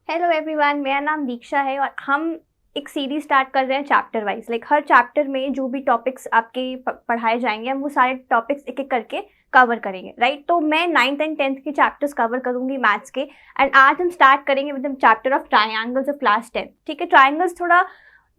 Hello everyone, मेरा नाम दीक्षा है और हम एक सीरीज स्टार्ट कर रहे हैं चैप्टर वाइज। हर चैप्टर में जो भी टॉपिक्स आपके पढ़ाए जाएंगे हम वो सारे टॉपिक्स एक एक करके कवर करेंगे, राइट। तो मैं 9th एंड 10th के चैप्टर्स कवर करूंगी मैथ्स के। एंड आज हम स्टार्ट करेंगे with the chapter of triangles of class 10। ठीक है, ट्रायंगल्स थोड़ा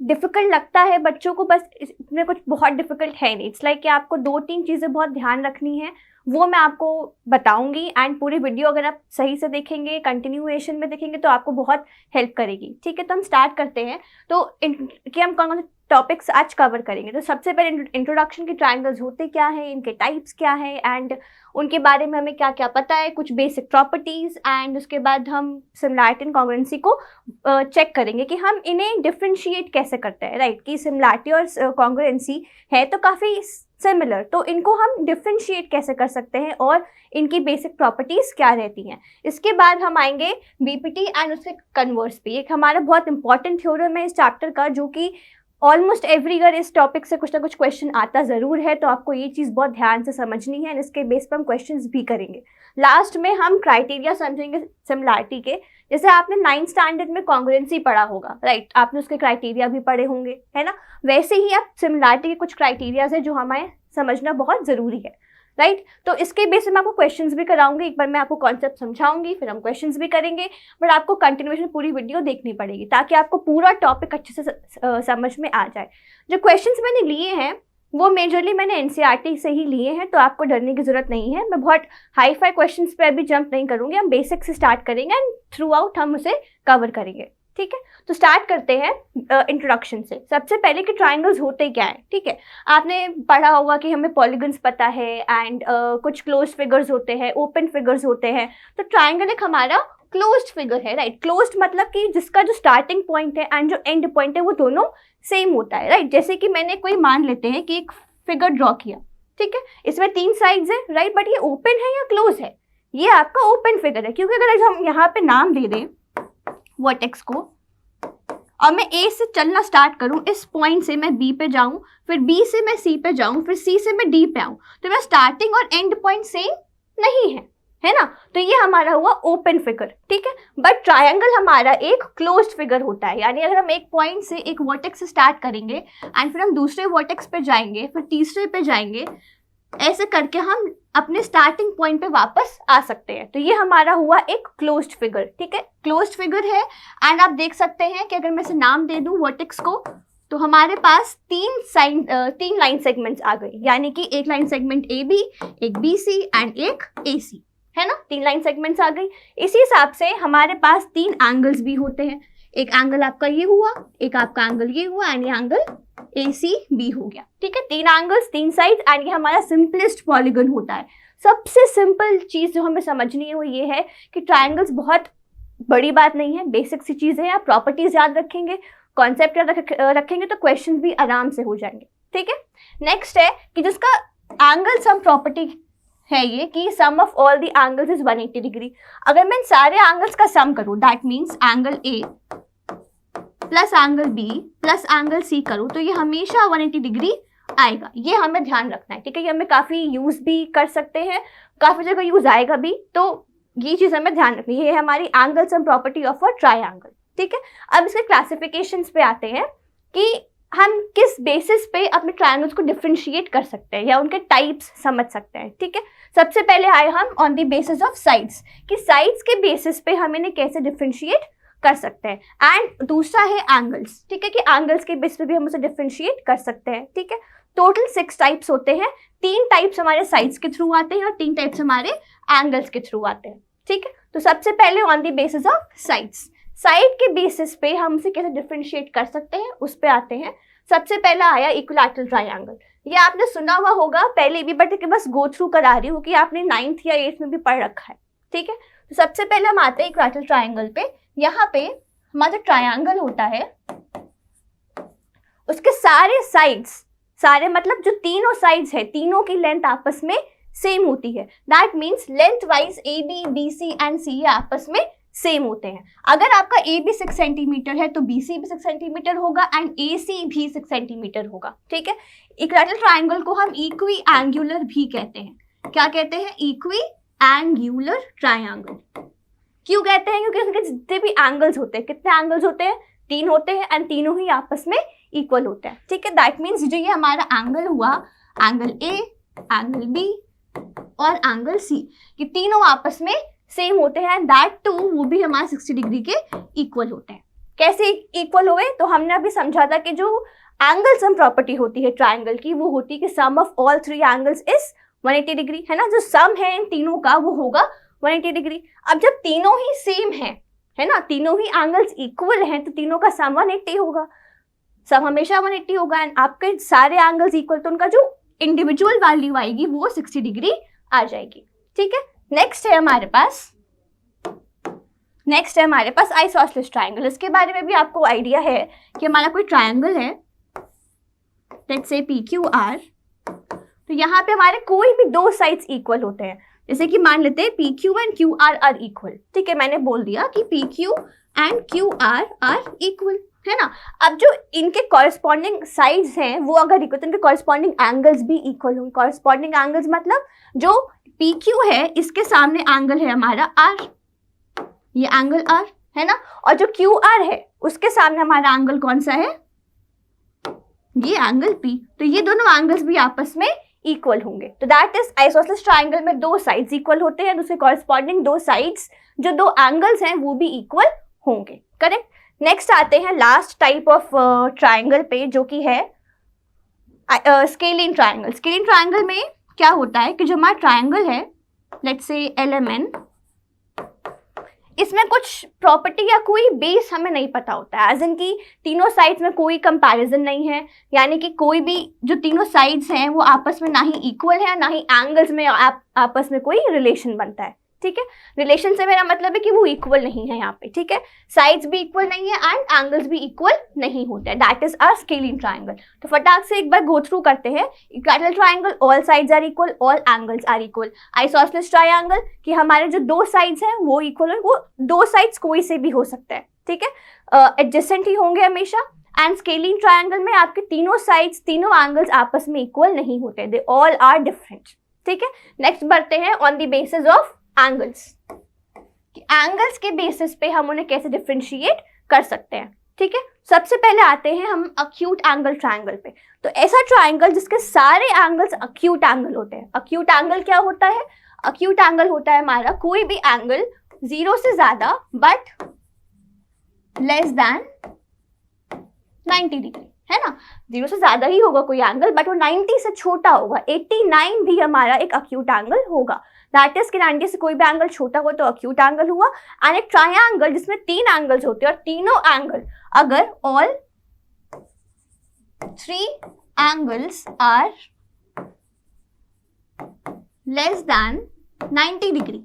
डिफिकल्ट लगता है बच्चों को, बस इसमें कुछ बहुत डिफिकल्ट है नहीं। इट्स लाइक कि आपको 2-3 चीज़ें बहुत ध्यान रखनी है, वो मैं आपको बताऊंगी। एंड पूरी वीडियो अगर आप सही से देखेंगे, कंटिन्यूएशन में देखेंगे तो आपको बहुत हेल्प करेगी। ठीक है, तो हम स्टार्ट करते हैं। तो कि हम कौन कौन से टॉपिक्स आज कवर करेंगे। तो सबसे पहले इंट्रोडक्शन, के ट्रायंगल्स होते क्या है, इनके टाइप्स क्या है एंड उनके बारे में हमें क्या क्या पता है, कुछ बेसिक प्रॉपर्टीज। एंड उसके बाद हम सिमिलैरिटी एंड कॉन्ग्रुएंसी को चेक करेंगे कि हम इन्हें डिफ्रेंशिएट कैसे करते हैं, राइट। कि सिमिलैरिटी और कॉन्ग्रुएंसी है तो काफ़ी सिमिलर, तो इनको हम डिफ्रेंशिएट कैसे कर सकते हैं और इनकी बेसिक प्रॉपर्टीज क्या रहती हैं। इसके बाद हम आएंगे बीपीटी एंड उसके कन्वर्स पे। एक हमारा बहुत इंपॉर्टेंट थ्योरम है इस चैप्टर का, जो कि ऑलमोस्ट एवरी ईयर इस टॉपिक से कुछ ना कुछ क्वेश्चन आता ज़रूर है, तो आपको ये चीज़ बहुत ध्यान से समझनी है। इसके बेस पर हम क्वेश्चंस भी करेंगे। लास्ट में हम क्राइटेरिया समझेंगे सिमिलैरिटी के। जैसे आपने 9th स्टैंडर्ड में कॉन्ग्रुएंसी पढ़ा होगा, राइट, आपने उसके क्राइटेरिया भी पढ़े होंगे, है ना। वैसे ही आप सिमिलैरिटी के कुछ क्राइटेरियाज है जो हमें समझना बहुत ज़रूरी है, राइट। तो इसके बेस पे मैं आपको क्वेश्चंस भी कराऊंगी। एक बार मैं आपको कॉन्सेप्ट समझाऊंगी, फिर हम क्वेश्चंस भी करेंगे। बट आपको कंटिन्यूएशन पूरी वीडियो देखनी पड़ेगी ताकि आपको पूरा टॉपिक अच्छे से समझ में आ जाए। जो क्वेश्चंस मैंने लिए हैं वो मेजरली मैंने एनसीईआरटी से ही लिए हैं, तो आपको डरने की जरूरत नहीं है। मैं बहुत हाई फाई क्वेश्चंस पे अभी जंप नहीं करूँगी, हम बेसिक से स्टार्ट करेंगे एंड थ्रू आउट हम उसे कवर करेंगे। ठीक है, तो स्टार्ट करते हैं इंट्रोडक्शन से। सबसे पहले कि ट्राइंगल्स होते क्या है। ठीक है, आपने पढ़ा होगा कि हमें पॉलीगन्स पता है एंड कुछ क्लोज्ड फिगर्स होते हैं, ओपन फिगर्स होते हैं। तो ट्राइंगल एक हमारा क्लोज्ड फिगर है, राइट। क्लोज्ड मतलब कि जिसका जो स्टार्टिंग पॉइंट है एंड जो एंड पॉइंट है वो दोनों सेम होता है, राइट। जैसे कि मैंने कोई मान लेते हैं कि एक फिगर ड्रॉ किया, ठीक है, इसमें 3 साइड्स है, राइट। बट ये ओपन है या क्लोज है, ये आपका ओपन फिगर है। क्योंकि अगर हम यहाँ पे नाम दे दें वर्टेक्स को और मैं ए से चलना स्टार्ट करूं, इस पॉइंट से मैं बी पे जाऊं, फिर बी से मैं सी पे जाऊं, फिर सी से मैं डी पे आऊं, तो मैं स्टार्टिंग और एंड पॉइंट सेम नहीं है ना। तो ये हमारा हुआ ओपन फिगर, ठीक है। बट ट्रायंगल हमारा एक क्लोज्ड फिगर होता है। यानी अगर हम एक पॉइंट से एक वर्टेक्स से स्टार्ट करेंगे एंड फिर हम दूसरे वर्टेक्स पे जाएंगे, फिर तीसरे पे जाएंगे, ऐसे करके हम अपने स्टार्टिंग पॉइंट पे वापस आ सकते हैं। तो ये हमारा हुआ एक क्लोज्ड फिगर, ठीक है, क्लोज्ड फिगर है। एंड आप देख सकते हैं कि अगर मैं इसे नाम दे दूं वर्टेक्स को, तो हमारे पास 3 लाइन सेगमेंट्स आ गई। यानी कि एक लाइन सेगमेंट ए बी, एक बी सी एंड एक ए सी, है ना। 3 लाइन सेगमेंट्स आ गई। इसी हिसाब से हमारे पास 3 एंगल्स भी होते हैं। एक एंगल आपका ये हुआ, एक आपका एंगल ये हुआ एंड ये एंगल ACB हो गया, ठीक है। 3 एंगल्स, 3 साइड एंड ये हमारा सिंपलेस्ट पॉलीगन होता है। सबसे सिंपल चीज जो हमें समझनी है वो ये है कि ट्रायंगल्स बहुत बड़ी बात नहीं है, बेसिक सी चीजें हैं। आप प्रॉपर्टीज याद रखेंगे, कॉन्सेप्ट याद रखेंगे तो क्वेश्चन भी आराम से हो जाएंगे, ठीक है। नेक्स्ट है कि जिसका एंगल सम प्रॉपर्टी है ये कि sum of all the angles is 180 degree. अगर मैं सारे एंगल्स का सम करूं, that means angle A plus angle B plus angle C करूं, तो ये हमेशा 180 डिग्री आएगा। ये हमें ध्यान रखना है, ठीक है। ये हमें काफ़ी यूज़ भी कर सकते हैं, काफ़ी जगह यूज़ आएगा भी, तो ये चीज़ हमें ध्यान रखनी है। ये है हमारी angle sum property of a triangle, ठीक है। अब इसके क्लासिफिकेशंस पे आते हैं कि हम किस बेसिस पे अपने ट्रायंगल्स को डिफ्रेंशिएट कर सकते हैं या उनके टाइप्स समझ सकते हैं, ठीक है। सबसे पहले आए हम on the basis of sides, कि साइड्स के बेसिस पे हम इन्हें कैसे डिफ्रेंशिएट कर सकते हैं। एंड दूसरा है एंगल्स, ठीक है, कि एंगल्स के बेस पे भी हम उसे डिफरेंशिएट कर सकते हैं, ठीक है। टोटल 6 टाइप्स होते हैं। 3 टाइप्स हमारे साइड्स के थ्रू आते हैं और 3 टाइप्स हमारे एंगल्स के थ्रू आते हैं, ठीक है। तो सबसे पहले on the basis of sides, side के बेसिस पे हम उसे कैसे डिफरेंशिएट कर सकते हैं उस पे आते हैं। सबसे पहला आया इक्विलैटरल ट्रायंगल। ये आपने सुना हुआ होगा पहले भी, बट बस गो थ्रू करा रही हूँ कि आपने 9th या 8th में भी पढ़ रखा है, ठीक है। तो सबसे पहले हम आते हैं इक्विलैटरल ट्रायंगल पे। यहाँ पे हमारा ट्रायंगल होता है, उसके सारे साइड्स, सारे मतलब जो तीनों साइड्स है, तीनों की लेंथ आपस में सेम होती है। That means length wise A B, B C and C आपस में सेम होते हैं। अगर आपका ए बी 6 सेंटीमीटर है तो बी सी भी 6 सेंटीमीटर होगा एंड ए सी भी 6 सेंटीमीटर होगा, ठीक है। इक्विलैटरल ट्रायंगल को हम इक्वी एंगुलर भी कहते हैं। क्या कहते हैं? Equi angular triangle. क्यों कहते हैं? क्योंकि उनके जितने भी एंगल्स होते हैं, कितने एंगल्स होते हैं? 3 होते हैं, एंड तीनों ही आपस में इक्वल होते हैं, ठीक है। दैट मीन्स जो ये हमारा एंगल हुआ, एंगल ए, एंगल बी और एंगल सी, ये तीनों आपस में सेम होते हैं, दैट टू वो भी हमारे 60 डिग्री के इक्वल होते हैं। कैसे इक्वल हुए? तो हमने अभी समझा था कि जो एंगल सम प्रॉपर्टी होती है ट्राइंगल की, वो होती है कि sum of all 3 angles is 180 degree, है ना। जो सम है इन तीनों का वो होगा 180 डिग्री। अब जब तीनों ही सेम है ना, तीनों ही एंगल्स इक्वल हैं, तो तीनों का सम 180 होगा, सम हमेशा 180 होगा, एंड आपके सारे एंगल्स इक्वल, तो उनका जो इंडिविजुअल वैल्यू आएगी वो 60 डिग्री आ जाएगी, ठीक है। नेक्स्ट है हमारे पास आइसोसेलेस ट्राइंगल। इसके बारे में भी आपको आइडिया है कि हमारा कोई ट्राइंगल है, लेट्स से PQR, तो यहाँ पे हमारे कोई भी 2 साइड्स इक्वल होते हैं। जैसे कि मान लेते हैं PQ and QR are equal, ठीक है, मैंने बोल दिया कि PQ and QR are equal, है ना। अब जो इनके कॉरस्पॉन्डिंग साइड्स हैं वो अगर इक्वल, तो इनके कॉरस्पॉन्डिंग एंगल्स भी इक्वल होंगे। कॉरस्पॉन्डिंग एंगल्स मतलब जो PQ है इसके सामने एंगल है हमारा R, ये एंगल R है ना, और जो QR है उसके सामने हमारा एंगल कौन सा है? ये एंगल P। तो ये दोनों एंगल्स भी आपस में इक्वल होंगे। तो दैट इज आइसोसेलेस ट्राइंगल में 2 साइड्स इक्वल होते हैं, दूसरे कॉरस्पॉन्डिंग 2 साइड्स जो 2 एंगल्स हैं वो भी इक्वल होंगे, करेक्ट। नेक्स्ट आते हैं लास्ट टाइप ऑफ ट्राइंगल पे, जो कि है स्केलिन ट्राइंगल। स्केलिन ट्राइंगल में क्या होता है कि जो हमारा ट्राइंगल है, लेट्स से LMN, इसमें कुछ प्रॉपर्टी या कोई बेस हमें नहीं पता होता है, एज इन की तीनों साइड्स में कोई कंपैरिजन नहीं है, यानी कि कोई भी जो तीनों साइड्स हैं वो आपस में ना ही इक्वल है, ना ही एंगल्स में आपस में कोई रिलेशन बनता है, ठीक है। रिलेशन से मेरा मतलब है कि वो इक्वल नहीं है यहाँ पे, ठीक है। साइड्स भी इक्वल नहीं है एंड एंगल्स भी इक्वल नहीं होते हैं, that is a scalene triangle. तो फटाक से एक बार गो थ्रू करते हैं। Equilateral triangle, all sides are equal, all angles are equal. Isosceles triangle कि हमारे जो 2 साइड्स हैं वो इक्वल है, वो 2 साइड्स कोई से भी हो सकता है, ठीक है, एडजेसेंट ही होंगे हमेशा। एंड स्केलिन ट्राइंगल में आपके तीनों साइड्स, तीनों एंगल्स आपस में इक्वल नहीं होते, दे ऑल आर डिफरेंट, ठीक है। नेक्स्ट बढ़ते हैं on the basis of angles. Angles के बेसिस पे हम उन्हें कैसे डिफरेंशिएट कर सकते हैं, ठीक है। सबसे पहले आते हैं हम अक्यूट एंगल ट्राइंगल पे। तो ऐसा ट्राइंगल जिसके सारे एंगल्स अक्यूट एंगल होते हैं। अक्यूट एंगल क्या होता है? अक्यूट एंगल होता है हमारा कोई भी एंगल 0 से ज्यादा बट लेस देन 90 डिग्री, है ना। 0 से ज्यादा ही होगा कोई एंगल, बट वो 90 से छोटा होगा। 89 भी हमारा एक अक्यूट एंगल होगा। दैट इज कि 90 से कोई भी एंगल छोटा हुआ तो अक्यूट एंगल हुआ। एंड एक ट्रायंगल जिसमें 3 एंगल्स होते हैं और तीनों एंगल अगर all 3 angles are less than 90 degree,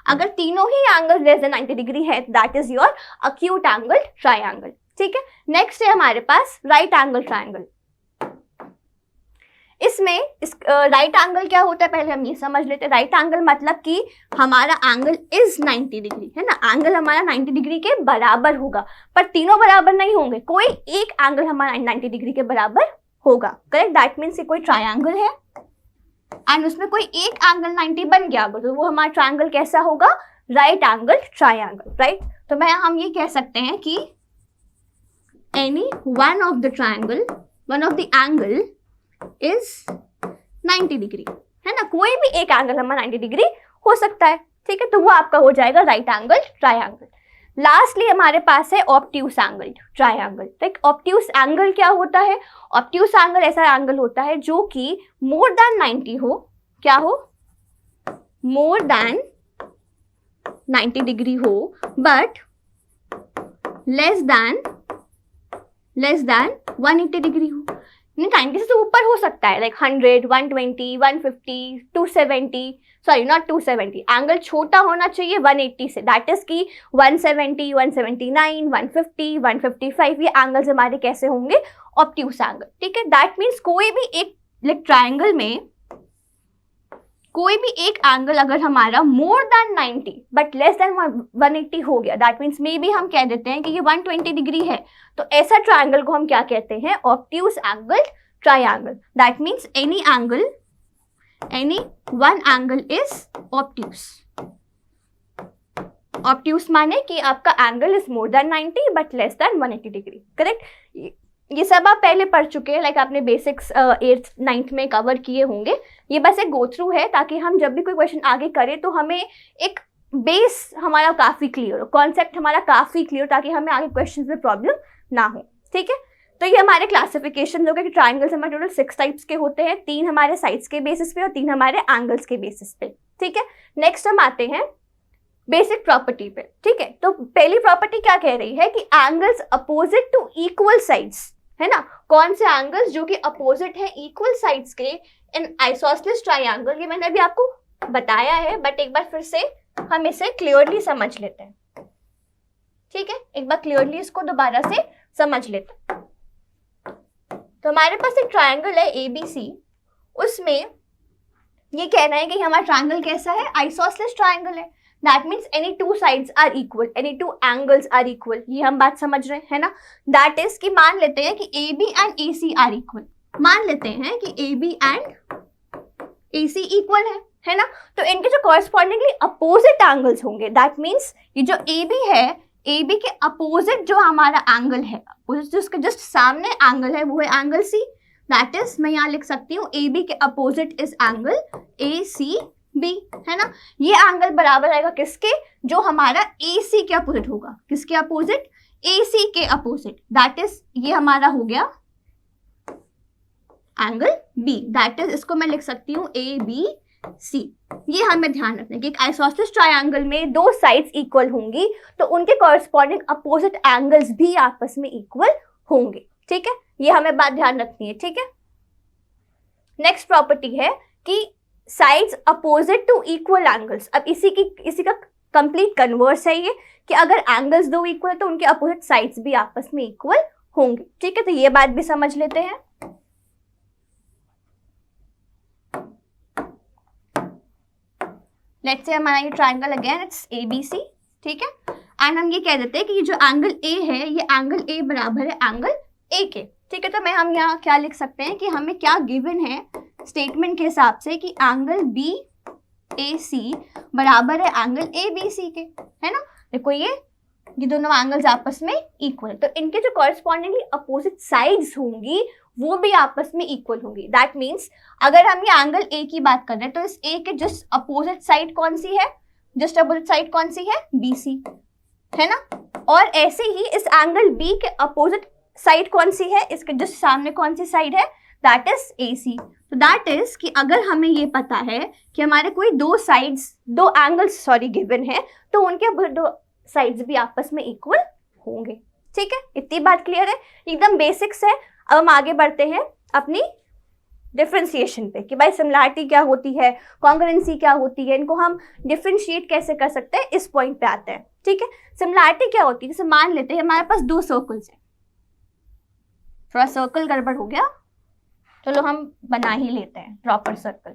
अगर तीनों ही एंगल लेस देन 90 डिग्री है, that is your acute angle triangle, ठीक है। नेक्स्ट है हमारे पास राइट एंगल ट्रायंगल। इसमें राइट एंगल क्या होता है पहले हम ये समझ लेते हैं। राइट एंगल मतलब कि हमारा एंगल इज 90 डिग्री, है ना। एंगल हमारा 90 डिग्री के बराबर होगा, पर तीनों बराबर नहीं होंगे, कोई एक एंगल हमारा 90 डिग्री के बराबर होगा, करेक्ट। दैट मीन्स कोई ट्रायंगल है एंड उसमें कोई एक एंगल 90 बन गया, तो वो हमारा ट्रायंगल कैसा होगा? Right angle triangle, right. तो हम ये कह सकते हैं कि any one of the triangle, one of the angle is 90 degree, है ना। कोई भी एक एंगल हमारा 90 डिग्री हो सकता है, ठीक है। तो वो आपका हो जाएगा राइट एंगल ट्रायंगल। लास्टली हमारे पास है ऑब्ट्यूस एंगल ट्रायंगल। ठीक, ऑब्ट्यूस एंगल क्या होता है? ऑब्ट्यूस एंगल ऐसा एंगल होता है जो कि मोर देन 90 हो। क्या हो? मोर देन 90 डिग्री हो, बट लेस देन 180 डिग्री हो। 90 से ऊपर हो सकता है, लाइक 100, 120, 150, 270, सॉरी नॉट 270, एंगल छोटा होना चाहिए 180 से, दैट इज की 170, 179, 150, 155, ये एंगल्स हमारे कैसे होंगे? ऑब्ट्यूस एंगल, ठीक है। दैट मीन्स कोई भी एक ट्रायंगल में कोई भी एक एंगल अगर हमारा more than 90 but less than 180 हो गया, दैट मीन्स मे बी हम कह देते हैं कि ये 120 डिग्री है, तो ऐसा ट्रायंगल को हम क्या कहते हैं? Obtuse angle triangle. That means any one angle is obtuse, obtuse माने कि आपका angle is more than 90 but less than 180 degree, correct. ये सब आप पहले पढ़ चुके हैं, लाइक आपने बेसिक्स 8th 9th में कवर किए होंगे। ये बस एक गो थ्रू है ताकि हम जब भी कोई क्वेश्चन आगे करें तो हमें एक बेस हमारा काफ़ी क्लियर हो, कॉन्सेप्ट हमारा काफ़ी क्लियर, ताकि हमें आगे क्वेश्चन में प्रॉब्लम ना हो, ठीक है। तो ये हमारे क्लासिफिकेशन हो गए कि ट्राइंगल्स हमारे टोटल 6 टाइप्स के होते हैं, 3 हमारे साइड्स के बेसिस पे और 3 हमारे एंगल्स के बेसिस पे, ठीक है। नेक्स्ट हम आते हैं बेसिक प्रॉपर्टी पे, ठीक है। तो पहली प्रॉपर्टी क्या कह रही है कि angles opposite to equal sides, है ना। कौन से एंगल्स जो कि अपोजिट है इक्वल साइड्स के इन आइसोसेलेस ट्रायंगल, ये मैंने अभी आपको बताया है बट एक बार फिर से हम इसे क्लियरली समझ लेते हैं, ठीक है। एक बार क्लियरली इसको दोबारा से समझ लेते हैं। तो हमारे पास एक ट्रायंगल है ABC, उसमें ये कहना है कि हमारा ट्रायंगल कैसा है, आइसोसेलेस ट्रायंगल है। That means any two sides are equal, any two angles are equal, ये हम बात समझ रहे हैं ना। दैट इज कि मान लेते हैं कि AB and AC are equal, मान लेते हैं कि AB एंड AC इक्वल है ना। तो इनके जो कॉरस्पॉन्डिंगली अपोजिट एंगल्स होंगे, दैट मीन्स ये जो AB है, AB के अपोजिट जो हमारा एंगल है, जो उसके जस्ट सामने एंगल है वो है एंगल C। दैट इज मैं यहाँ लिख सकती हूँ AB के अपोजिट इज एंगल ACB, है ना। ये एंगल बराबर आएगा किसके, जो हमारा AC के अपोजिट होगा, किसके अपोजिट, AC के अपोजिट। दैट इज ये हमारा हो गया एंगल B। दैट इज इसको मैं लिख सकती हूँ ABC। ये हमें ध्यान रखना है कि एक आइसोसेलेस ट्रायंगल में दो साइड्स इक्वल होंगी तो उनके कॉरस्पॉन्डिंग अपोजिट एंगल्स भी आपस में इक्वल होंगे, ठीक है। ये हमें बात ध्यान रखनी है, ठीक है। नेक्स्ट प्रॉपर्टी है कि sides opposite to equal angles. अब इसी का कंप्लीट कन्वर्स है ये कि अगर एंगल्स दो इक्वल है तो उनके अपोजिट साइड्स भी आपस में इक्वल होंगे, ठीक है। तो ये बात भी समझ लेते हैं। लेट्स से हमारा ये ट्रायंगल अगेन इट्स ABC, ठीक है। एंड हम ये कह देते हैं कि ये जो एंगल A है, ये एंगल A बराबर है एंगल A के, ठीक है। तो मैं हम यहाँ क्या लिख सकते हैं कि हमें क्या गिवन है स्टेटमेंट के हिसाब से कि एंगल BAC बराबर है एंगल ABC के, है ना। देखो ये दोनों एंगल्स आपस में इक्वल है, तो इनके जो कॉरस्पॉन्डिंगली अपोजिट साइड्स होंगी वो भी आपस में इक्वल होंगी। दैट मीन्स अगर हम ये एंगल A की बात कर रहे हैं तो इस A के जस्ट अपोजिट साइड कौन सी है, जस्ट अपोजिट साइड कौन सी है, BC, है ना। और ऐसे ही इस एंगल B के अपोजिट साइड कौन सी है, इसके जस्ट सामने कौन सी साइड है, दैट इज AC। तो दैट इज कि अगर हमें ये पता है कि हमारे कोई दो एंगल्स गिवन है तो उनके दो साइड्स भी आपस में इक्वल होंगे, ठीक है। इतनी बात क्लियर है, एकदम बेसिक्स है। अब हम आगे बढ़ते हैं अपनी डिफरेंशिएशन पे कि भाई सिमिलैरिटी क्या होती है, कॉन्ग्रुएंसी क्या होती है, इनको हम डिफरेंशिएट कैसे कर सकते हैं, इस पॉइंट पे आते हैं, ठीक है। सिमिलैरिटी क्या होती है, जैसे मान लेते हैं हमारे पास दो सर्कल्स हैं, थोड़ा सर्कल गड़बड़ हो गया, चलो हम बना ही लेते हैं प्रॉपर सर्कल।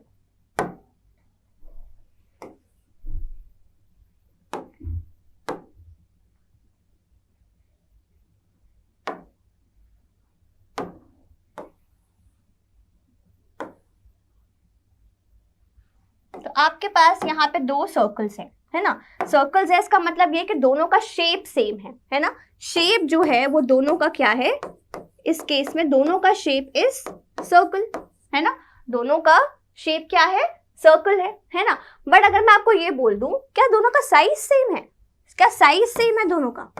आपके पास यहाँ पे दो सर्कल्स हैं, है ना। सर्कल्स है इसका मतलब ये कि दोनों का शेप सेम है ना। शेप जो है वो दोनों का क्या है, इस केस में दोनों का शेप इज सर्कल, है ना। दोनों का शेप क्या है, सर्कल है ना। बट अगर मैं आपको ये बोल दूं क्या दोनों का साइज सेम है, क्या साइज सेम है दोनों का,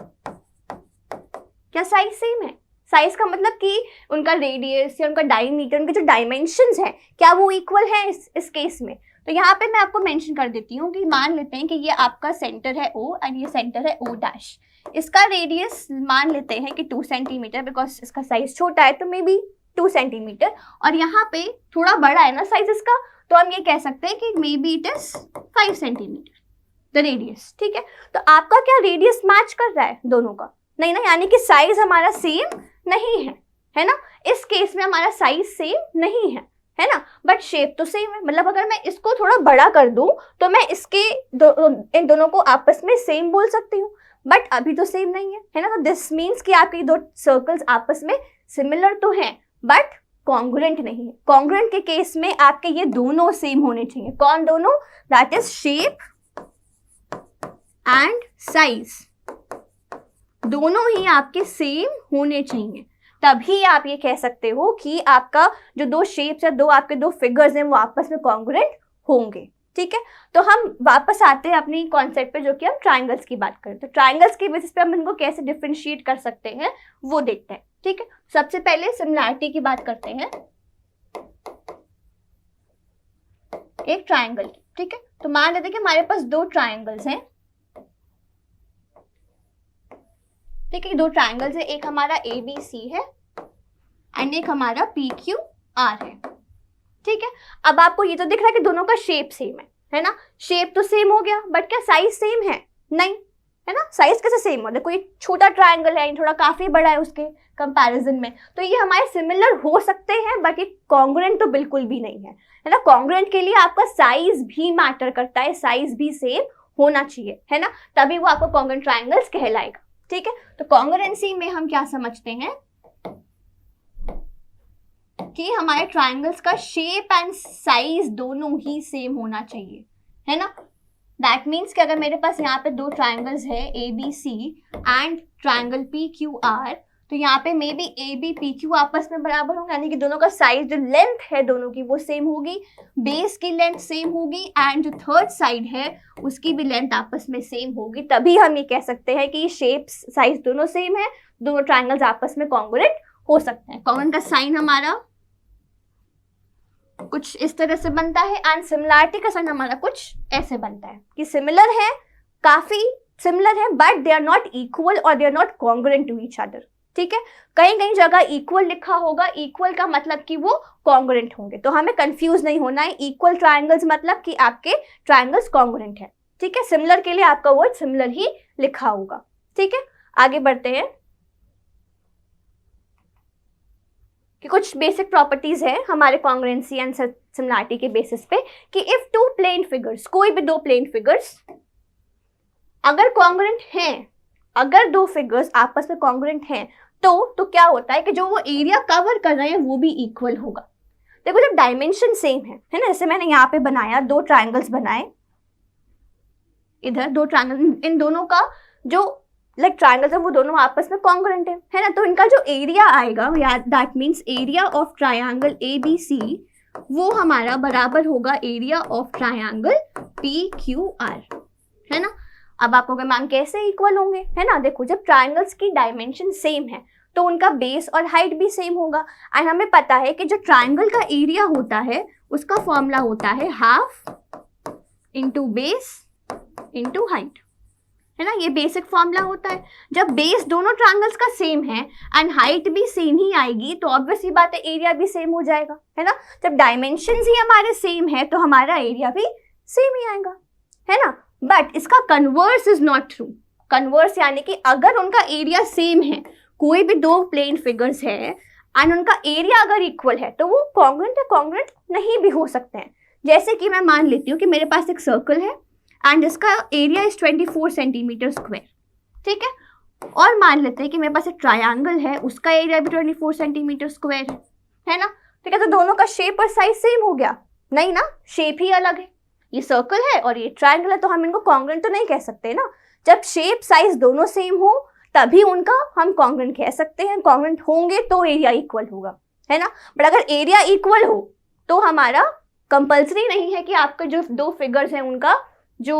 क्या साइज सेम है। साइज का मतलब कि उनका रेडियस या उनका डायमीटर, उनके जो डायमेंशंस हैं क्या वो इक्वल है इस केस में। तो यहाँ पे मैं आपको मेंशन कर देती हूँ कि मान लेते हैं कि ये आपका सेंटर है O एंड ये सेंटर है O डैश। इसका रेडियस मान लेते हैं कि 2 सेंटीमीटर, बिकॉज इसका साइज छोटा है तो मे बी 2 सेंटीमीटर, और यहाँ पे थोड़ा बड़ा है ना साइज इसका, तो हम ये कह सकते हैं कि may be it is 5 centimetre the radius, ठीक है। तो आपका क्या रेडियस मैच कर रहा है दोनों का, नहीं ना, यानी कि साइज हमारा सेम नहीं है ना। इस केस में हमारा साइज सेम नहीं है ना, बट शेप तो सेम है। मतलब अगर मैं इसको थोड़ा बड़ा कर दूं तो मैं इसके इन दोनों को आपस में सेम बोल सकती हूँ, बट अभी तो सेम नहीं है ना। तो दिस मीन्स कि आपके दो सर्कल्स आपस में सिमिलर तो हैं बट कॉन्ग्रुएंट नहीं है। कॉन्ग्रुएंट के केस में आपके ये दोनों सेम होने चाहिए। कौन दोनों, that is shape and size दोनों ही आपके सेम होने चाहिए, तभी आप ये कह सकते हो कि आपका जो दो शेप्स है, आपके दो फिगर्स हैं, वो आपस में कॉन्ग्रुएंट होंगे। ठीक है, तो हम वापस आते हैं अपनी कॉन्सेप्ट पे, जो कि हम ट्राइंगल्स की बात करें। तो ट्राइंगल्स के बेसिस पे हम इनको कैसे डिफरेंशिएट कर सकते हैं वो देखते हैं। ठीक है, सबसे पहले सिमिलैरिटी की बात करते हैं एक ट्राइंगल की। ठीक है, तो मान लेते हैं कि हमारे पास दो ट्राइंगल्स हैं। ठीक है, दो ट्राइंगल्स है, एक हमारा ABC है एंड एक हमारा PQR है। ठीक है, अब आपको ये तो दिख रहा है कि दोनों का शेप सेम है ना? शेप तो सेम हो गया, बट क्या साइज सेम है? नहीं, है ना? साइज कैसे सेम हो? देखो ये छोटा ट्राइंगल है, थोड़ा काफी बड़ा है उसके कंपैरिजन में, तो ये हमारे सिमिलर हो सकते हैं, बट ये कॉन्ग्रुएंट तो बिल्कुल भी नहीं है ना? कॉन्ग्रुएंट के लिए आपका साइज भी मैटर करता है, साइज भी सेम होना चाहिए, है ना? तभी वो आपको कॉन्ग्रुएंट ट्राइंगल्स कहलाएगा। ठीक है, तो कॉन्ग्रुएंसी में हम क्या समझते हैं कि हमारे ट्राइंगल्स का शेप एंड साइज दोनों ही सेम होना चाहिए, है ना? दैट मीन्स कि अगर मेरे पास यहाँ पे दो ट्राइंगल्स है ABC एंड ट्राइंगल PQR, तो यहाँ पे मे बी AB PQ आपस में बराबर होंगे, यानी कि दोनों का साइज, जो लेंथ है दोनों की वो सेम होगी, बेस की लेंथ सेम होगी एंड जो थर्ड साइड है उसकी भी लेंथ आपस में सेम होगी, तभी हम ये कह सकते हैं कि शेप साइज दोनों सेम है, दोनों ट्राइंगल्स आपस में कॉन्ग्रुएंट हो सकते हैं। कॉन्ग्रुएंट का साइन हमारा कुछ इस तरह से बनता है एंड सिमिलैरिटी का साइन हमारा कुछ ऐसे बनता है कि सिमिलर है, काफी सिमिलर है, but they are not equal और they are not congruent to each other. ठीक है, कहीं कहीं जगह इक्वल लिखा होगा, इक्वल का मतलब कि वो कॉन्ग्रुएंट होंगे, तो हमें कंफ्यूज नहीं होना है। इक्वल ट्राइंगल्स मतलब कि आपके ट्राइंगल्स कॉन्ग्रुएंट है। ठीक है, सिमिलर के लिए आपका वर्ड सिमिलर ही लिखा होगा। ठीक है, आगे बढ़ते हैं कि कुछ बेसिक प्रॉपर्टीज है हमारे कॉन्ग्रुएंसी एंड सिमिलैरिटी के बेसिस पे कि इफ टू प्लेन फिगर्स, कोई भी दो प्लेन फिगर्स अगर कॉन्ग्रुएंट हैं, अगर दो फिगर्स आपस में कॉन्ग्रुएंट हैं, तो क्या होता है कि जो वो एरिया कवर कर रहे हैं वो भी इक्वल होगा। देखो जब डायमेंशन सेम है ना, जैसे मैंने यहाँ पे बनाया, दो ट्राइंगल्स बनाए, इधर दो ट्राइंगल, इन दोनों का जो ट्राइंगल्स है वो दोनों आपस में कॉन्ग्रुएंट है ना, तो इनका जो एरिया आएगा, that means area of triangle ABC वो हमारा बराबर होगा एरिया ऑफ ट्राइंगल PQR, है ना? अब आपको मैम कैसे इक्वल होंगे, है ना? देखो जब ट्राइंगल्स की डायमेंशन सेम है तो उनका बेस और हाइट भी सेम होगा, एंड हमें पता है कि जो ट्राइंगल का एरिया होता है उसका फॉर्मूला होता है half into base into height, है ना? ये बेसिक फॉर्मूला होता है। जब बेस दोनों ट्राइंगल्स का सेम है एंड हाइट भी सेम ही आएगी, तो ऑब्वियस ही बात है एरिया भी सेम हो जाएगा, है ना? जब डायमेंशंस ही हमारे सेम है तो हमारा एरिया भी सेम ही आएगा, है ना? बट इसका converse is not true. Converse यानी कि अगर उनका एरिया सेम है, कोई भी दो प्लेन फिगर्स है एंड उनका एरिया अगर इक्वल है, तो वो कॉन्ग्रुएंट या कॉन्ग्रुएंट नहीं भी हो सकते हैं। जैसे कि मैं मान लेती हूँ कि मेरे पास एक सर्कल है एंड इसका एरिया इज 24 सेंटीमीटर स्क्वायर। ठीक है, और मान लेते हैं कि मेरे पास एक ट्रायंगल है, उसका एरिया भी 24 सेंटीमीटर स्क्वायर है ना? ठीक है, तो दोनों का शेप और साइज सेम हो गया? नहीं ना, शेप ही अलग है। ये सर्कल है और ये ट्रायंगल है, तो हम इनको कॉन्ग्रुएंट तो नहीं कह सकते ना। जब शेप साइज दोनों सेम हो तभी उनका हम कॉन्ग्रुएंट कह सकते हैं। कॉन्ग्रुएंट होंगे तो एरिया इक्वल होगा, है ना? बट अगर एरिया इक्वल हो तो हमारा कंपल्सरी नहीं है कि आपके जो दो फिगर्स हैं उनका जो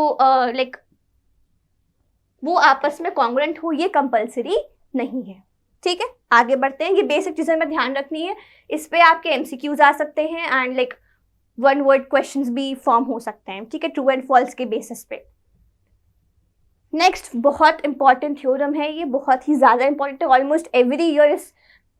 वो आपस में कॉन्ग्रुएंट हो, ये कंपल्सरी नहीं है। ठीक है, आगे बढ़ते हैं। ये बेसिक चीजें में ध्यान रखनी है, इस पे आपके एमसीक्यूज आ सकते हैं एंड वन वर्ड क्वेश्चंस भी फॉर्म हो सकते हैं। ठीक है, ट्रू एंड फॉल्स के बेसिस पे। नेक्स्ट बहुत इंपॉर्टेंट थ्योरम है, ये बहुत ही ज्यादा इंपॉर्टेंट है, ऑलमोस्ट एवरी ईयर इस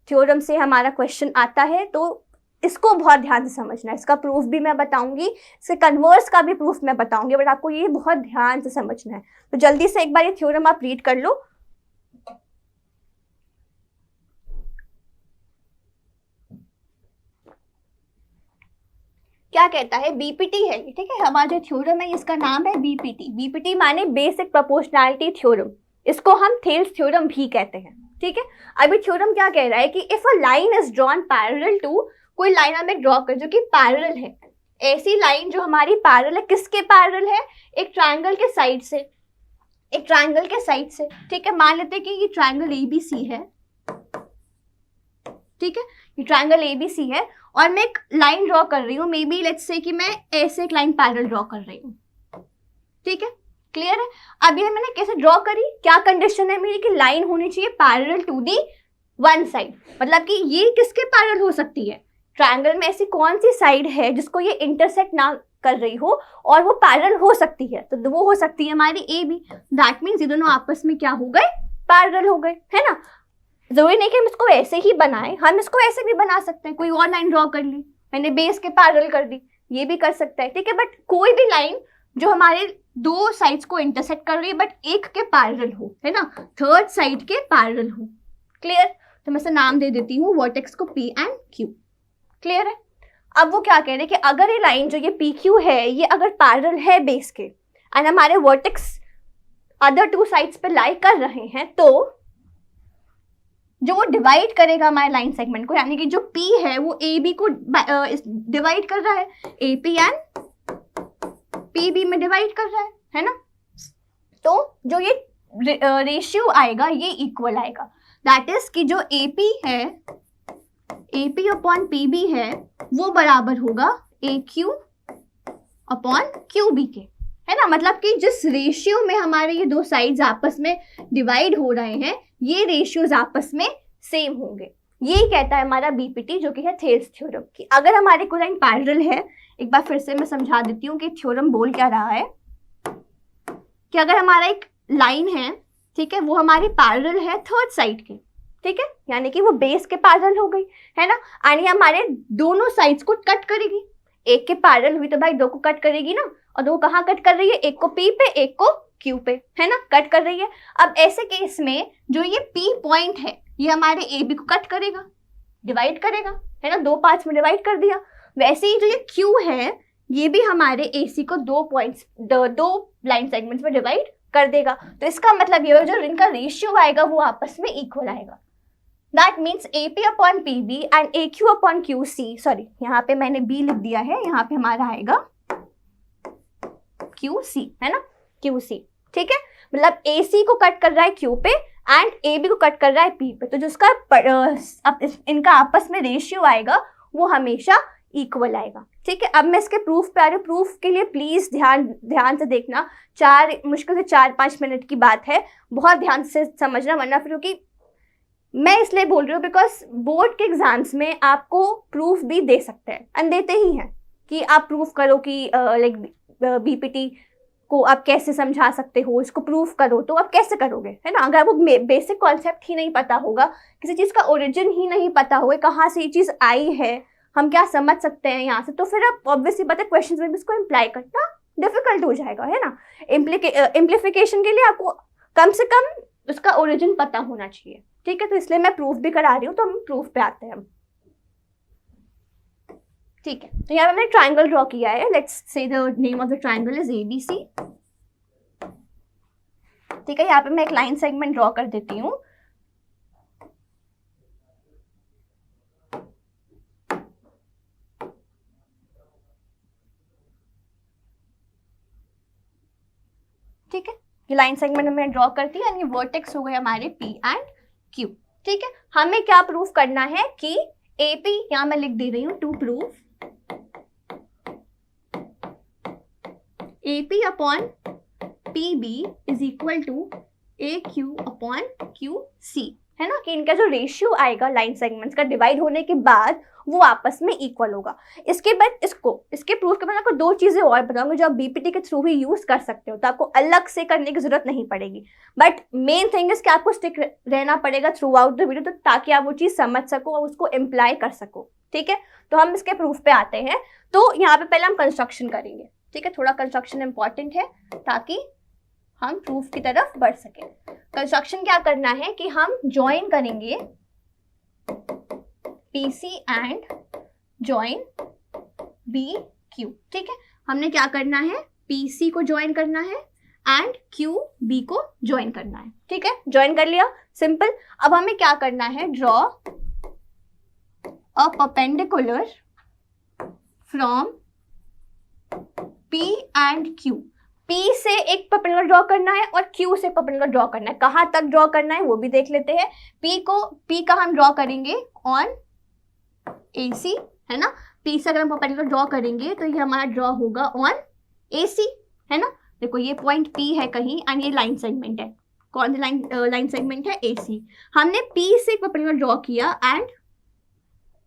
थ्योरम से हमारा क्वेश्चन आता है, तो इसको बहुत ध्यान से समझना है। इसका प्रूफ भी मैं बताऊंगी, इसके कन्वर्स का भी प्रूफ मैं बताऊंगी, बट आपको ये बहुत ध्यान से समझना है। तो जल्दी से एक बार ये थ्योरम आप रीड कर लो। क्या कहता है? बीपीटी है, ठीक है, हमारा जो थ्योरम है इसका नाम है बीपीटी। बीपीटी माने बेसिक प्रोपोर्शनैलिटी थ्योरम, इसको हम थेल्स थ्योरम भी कहते हैं। ठीक है, अभी थ्योरम क्या कह रहा है कि if a line is drawn parallel to, कोई लाइन हमें ड्रॉ कर जो कि पैरेलल है, ऐसी लाइन जो हमारी पैरेलल है, किसके पैरेलल है? एक ट्रायंगल के साइड से, एक ट्राइंगल के साइड से, ठीक है, मान लेते हैं कि ये ट्राइंगल ABC है, ठीक है, ये ट्राइंगल ABC है और मैं एक लाइन ड्रॉ कर रही हूँ, मे बी लेट्स से कि मैं ऐसे एक लाइन पैरेलल ड्रॉ कर रही हूँ, ठीक है, क्लियर है। अब ये मैंने कैसे ड्रॉ करी, क्या कंडीशन है मेरी कि लाइन होनी चाहिए parallel to the one side, मतलब कि ये किसके पैरेलल हो सकती है, ट्रायंगल में ऐसी कौन सी साइड है जिसको ये इंटरसेक्ट ना कर रही हो और वो पैरेलल हो सकती है, तो वो हो सकती है हमारी AB। दैट मीन्स ये दोनों आपस में क्या हो गए, पैरेलल हो गए, है ना। जरूरी नहीं कि हम इसको ऐसे ही बनाएं, हम इसको ऐसे भी बना सकते हैं, कोई और लाइन ड्रॉ कर ली, मैंने बेस के पैरेलल कर दी, ये भी कर सकता है, ठीक है, बट कोई भी लाइन जो हमारे दो साइड्स को इंटरसेक्ट कर रही है बट एक के पैरेलल हो, है ना, थर्ड साइड के पैरेलल हो, क्लियर। तो मैं इसे नाम दे देती हूँ वर्टेक्स को P and Q, क्लियर है। अब वो क्या कह रहे हैं कि अगर ये लाइन जो ये PQ है ये अगर पैरेलल है बेस के एंड हमारे वर्टेक्स अदर टू साइड्स पे लाई कर रहे हैं, तो जो वो डिवाइड करेगा हमारे लाइन सेगमेंट को, यानी कि जो P है वो AB को डिवाइड कर रहा है, AP एंड PB में डिवाइड कर रहा है ना, तो जो ये रेशियो आएगा ये इक्वल आएगा, दैट इज कि जो AP है, AP अपॉन PB है वो बराबर होगा AQ अपॉन QB के, है ना, मतलब कि जिस रेशियो में हमारे ये दो साइड्स आपस में डिवाइड हो रहे हैं ये रेशियोज आपस में सेम होंगे। यही कहता है हमारा BPT जो कि है थेल्स थ्योरम की। अगर हमारे को लाइन पैरेलल है, एक बार फिर से मैं समझा देती हूँ कि थ्योरम बोल क्या रहा है, कि अगर हमारा एक लाइन है, ठीक है, वो हमारी पैरेलल है थर्ड साइड के, ठीक है, यानी कि वो बेस के पैरेलल हो गई, है ना, यानी हमारे दोनों साइड्स को कट करेगी, एक के पैरेलल हुई तो भाई दो को कट करेगी ना, और दो कहाँ कट कर रही है, एक को P पे एक को Q पे, है ना, कट कर रही है। अब ऐसे केस में जो ये P पॉइंट है ये हमारे AB को कट करेगा, डिवाइड करेगा, है ना, दो पार्ट्स में डिवाइड कर दिया। वैसे ही जो ये Q है ये भी हमारे AC को दो लाइन सेगमेंट्स में डिवाइड कर देगा, तो इसका मतलब ये जो इनका रेशियो आएगा वो आपस में इक्वल आएगा। That means AP upon PB and AQ upon QC, sorry यहाँ पे मैंने B लिख दिया है, यहाँ पे हमारा आएगा QC, है ना, QC, ठीक है, मतलब AC को कट कर रहा है Q पे एंड AB को कट कर रहा है P पे, तो जिसका इनका आपस में रेशियो आएगा वो हमेशा इक्वल आएगा, ठीक है। अब मैं इसके प्रूफ पे आ रही हूँ। प्रूफ के लिए प्लीज ध्यान से देखना, मुश्किल से 4-5 मिनट की बात है, बहुत ध्यान से समझना, वरना फिर क्योंकि मैं इसलिए बोल रही हूँ बिकॉज बोर्ड के एग्जाम्स में आपको प्रूफ भी दे सकते हैं एंड देते ही हैं कि आप प्रूफ करो कि लाइक BPT को आप कैसे समझा सकते हो, इसको प्रूफ करो, तो आप कैसे करोगे, है ना, अगर आपको बेसिक कॉन्सेप्ट ही नहीं पता होगा, किसी चीज़ का ओरिजिन ही नहीं पता होगा, कहाँ से ये चीज़ आई है, हम क्या समझ सकते हैं यहाँ से, तो फिर आप ऑब्वियसली पता है क्वेश्चन में भी इसको इम्प्लाई करना डिफिकल्ट हो जाएगा, है ना। इम्प्लीफिकेशन के लिए आपको कम से कम उसका ओरिजिन पता होना चाहिए, ठीक है, तो इसलिए मैं प्रूफ भी करा रही हूँ, तो हम प्रूफ पे आते हैं, ठीक है। तो यहाँ पे मैंने ट्राइंगल ड्रॉ किया है, let's say the name of the triangle is ABC, ठीक है, यहाँ पे मैं एक लाइन सेगमेंट ड्रॉ कर देती हूँ, ठीक है, ये लाइन सेगमेंट मैंने ड्रॉ करती है, ये वर्टेक्स हो गए हमारे P and Q, ठीक है। हमें क्या प्रूफ करना है कि AP, यहाँ मैं लिख दे रही हूँ to proof AP upon PB is equal to AQ upon QC, है ना, कि इनका जो रेशियो आएगा लाइन सेगमेंट्स का डिवाइड होने के बाद वो आपस में इक्वल होगा। इसके बाद इसके प्रूफ के बाद आपको दो चीजें और बताऊंगी जो आप BPT के थ्रू भी यूज कर सकते हो, तो आपको अलग से करने की जरूरत नहीं पड़ेगी, बट मेन थिंग इज कि आपको स्टिक रहना पड़ेगा थ्रू आउट द वीडियो, तो ताकि आप वो चीज समझ सको और उसको इम्प्लाई कर सको, ठीक है। तो हम इसके प्रूफ पे आते हैं, तो यहाँ पे पहले हम कंस्ट्रक्शन करेंगे, ठीक है, थोड़ा कंस्ट्रक्शन इंपॉर्टेंट है ताकि हम प्रूफ की तरफ बढ़ सके। कंस्ट्रक्शन क्या करना है कि हम ज्वाइन करेंगे PC एंड ज्वाइन BQ, ठीक है, हमने क्या करना है, PC को ज्वाइन करना है एंड QB को ज्वाइन करना है, ठीक है, ज्वाइन कर लिया, सिंपल। अब हमें क्या करना है, draw a perpendicular from P and Q, P से एक परपेंडिकुलर ड्रॉ करना है और Q से परपेंडिकुलर ड्रॉ करना है। कहाँ तक ड्रॉ करना है वो भी देख लेते हैं। P का हम ड्रॉ करेंगे ऑन AC, है ना। P से अगर हम परपेंडिकुलर ड्रॉ करेंगे तो ये हमारा ड्रॉ होगा ऑन AC, है ना। देखो ये पॉइंट P है कहीं एंड ये लाइन सेगमेंट है। कौन सी लाइन सेगमेंट है? AC। हमने P से परपेंडिकुलर ड्रॉ किया एंड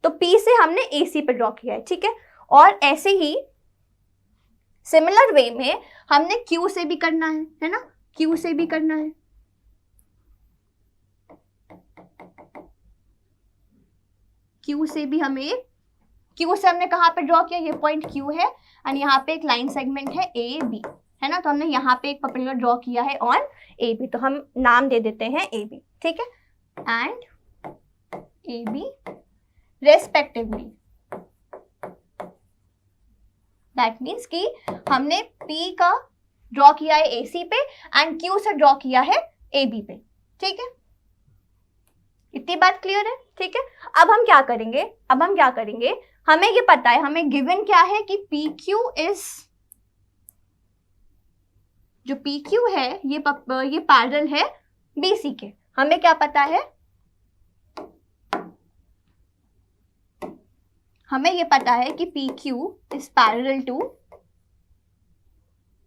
तो P से हमने AC पे ड्रॉ किया है, ठीक है। और ऐसे ही सिमिलर वे में हमने Q से भी करना है ना, Q से भी करना है। Q से भी हमें, Q से हमने कहाँ पे ड्रॉ किया? ये पॉइंट Q है एंड यहाँ पे एक लाइन सेगमेंट है AB, है ना। तो हमने यहाँ पे एक परपेंडिकुलर ड्रॉ किया है ऑन AB, तो हम नाम दे देते हैं AB, ठीक है। And AB respectively, that means कि हमने P का ड्रॉ किया है AC पे एंड Q से ड्रॉ किया है AB पे, ठीक है। इतनी बात क्लियर है, ठीक है। अब हम क्या करेंगे, हमें ये पता है, हमें गिवन क्या है कि PQ इज, जो PQ है ये पैरेलल है BC के। हमें क्या पता है? हमें ये पता है कि PQ is parallel to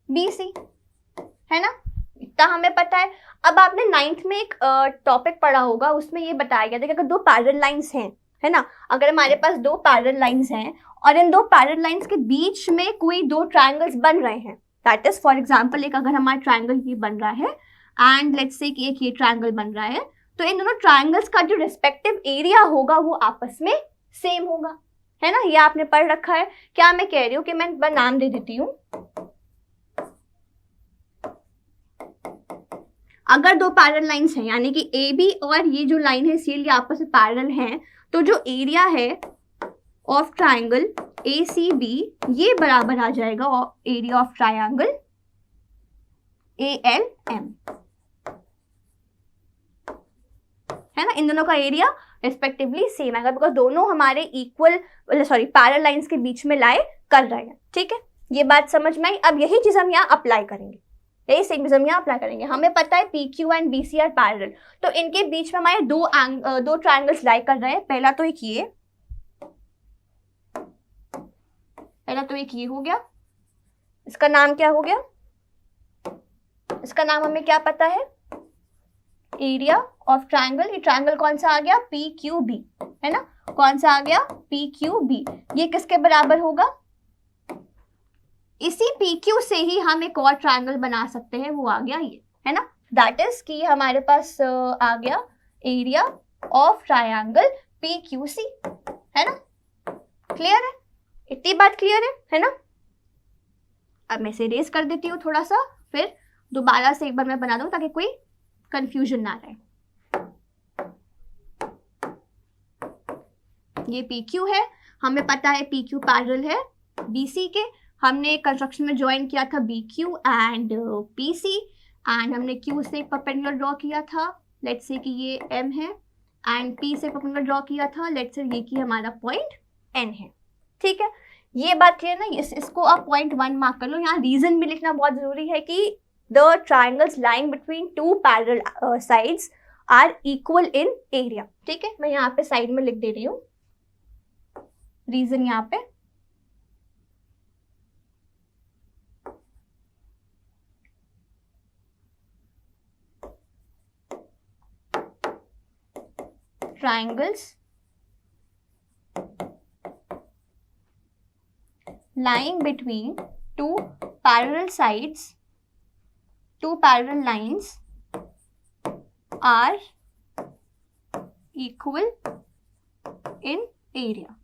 BC, है ना। इतना हमें पता है। अब आपने 9th में एक टॉपिक पढ़ा होगा, उसमें ये बताया गया था कि अगर दो पैरेलल लाइंस हैं, है ना, अगर हमारे पास दो पैरेलल लाइंस हैं और इन दो पैरेलल लाइंस के बीच में कोई दो ट्रायंगल्स बन रहे हैं, दैट इज फॉर एग्जांपल एक अगर हमारा ट्रायंगल ये बन रहा है एंड लेट्स से कि एक ये ट्रायंगल बन रहा है, तो इन दोनों ट्रायंगल्स का जो रिस्पेक्टिव एरिया होगा वो आपस में सेम होगा, है ना। ये आपने पढ़ रखा है। क्या मैं कह रही हूँ कि मैं नाम दे देती हूँ, अगर दो पैरेलल लाइंस हैं यानी कि AB और ये जो लाइन है CL आपस में पैरेलल हैं, तो जो एरिया है ऑफ ट्रायंगल ACB ये बराबर आ जाएगा एरिया ऑफ ट्रायंगल ALM, है ना। इन दोनों का एरिया रिस्पेक्टिवली सेम आएगा बिकॉज दोनों हमारे इक्वल पैरेलल लाइंस के बीच में लाई कर रहे हैं, ठीक है। ये बात समझ में आई। अब यही चीज हम यहाँ अप्लाई करेंगे, यही सेम चीज हम यहाँ अप्लाई करेंगे। हमें पता है PQ and BC are parallel, तो इनके बीच में हमारे दो ट्रायंगल्स लाई कर रहे हैं। पहला तो एक ये हो गया, इसका नाम क्या हो गया? इसका नाम हमें क्या पता है? Area of triangle. ये ट्रायंगल कौन सा आ गया? PQB, है ना। कौन सा आ गया? PQB। ये किसके बराबर होगा? इसी PQ से ही हम एक और ट्रायंगल बना सकते हैं, वो आ गया ये, है ना। दैट इज कि हमारे पास आ गया एरिया ऑफ ट्रायंगल PQC, है ना। क्लियर है? इतनी बात क्लियर है ना। अब मैं इसे इरेज कर देती हूँ थोड़ा सा, फिर दोबारा से एक बार मैं बना दूँ ताकि कोई कंफ्यूजन ना रहे। ये PQ है, हमें पता है PQ पैरेलल है BC के। हमने कंस्ट्रक्शन में ज्वाइन किया था BQ एंड PC एंड हमने Q से एक परपेंडिकुलर ड्रॉ किया था, लेट्स से कि ये M है एंड P से परपेंडिकुलर ड्रॉ किया था, लेट्स से ये कि हमारा पॉइंट N है, ठीक है। ये बात क्लियर ना। इसको आप पॉइंट 1 मार्क कर लो। यहाँ रीजन भी लिखना बहुत जरूरी है कि the triangles lying between two parallel sides are equal in area, ठीक है। मैं यहाँ पे साइड में लिख दे रही हूँ रीजन यहाँ पे। triangles lying between two parallel sides, two parallel lines are equal in area,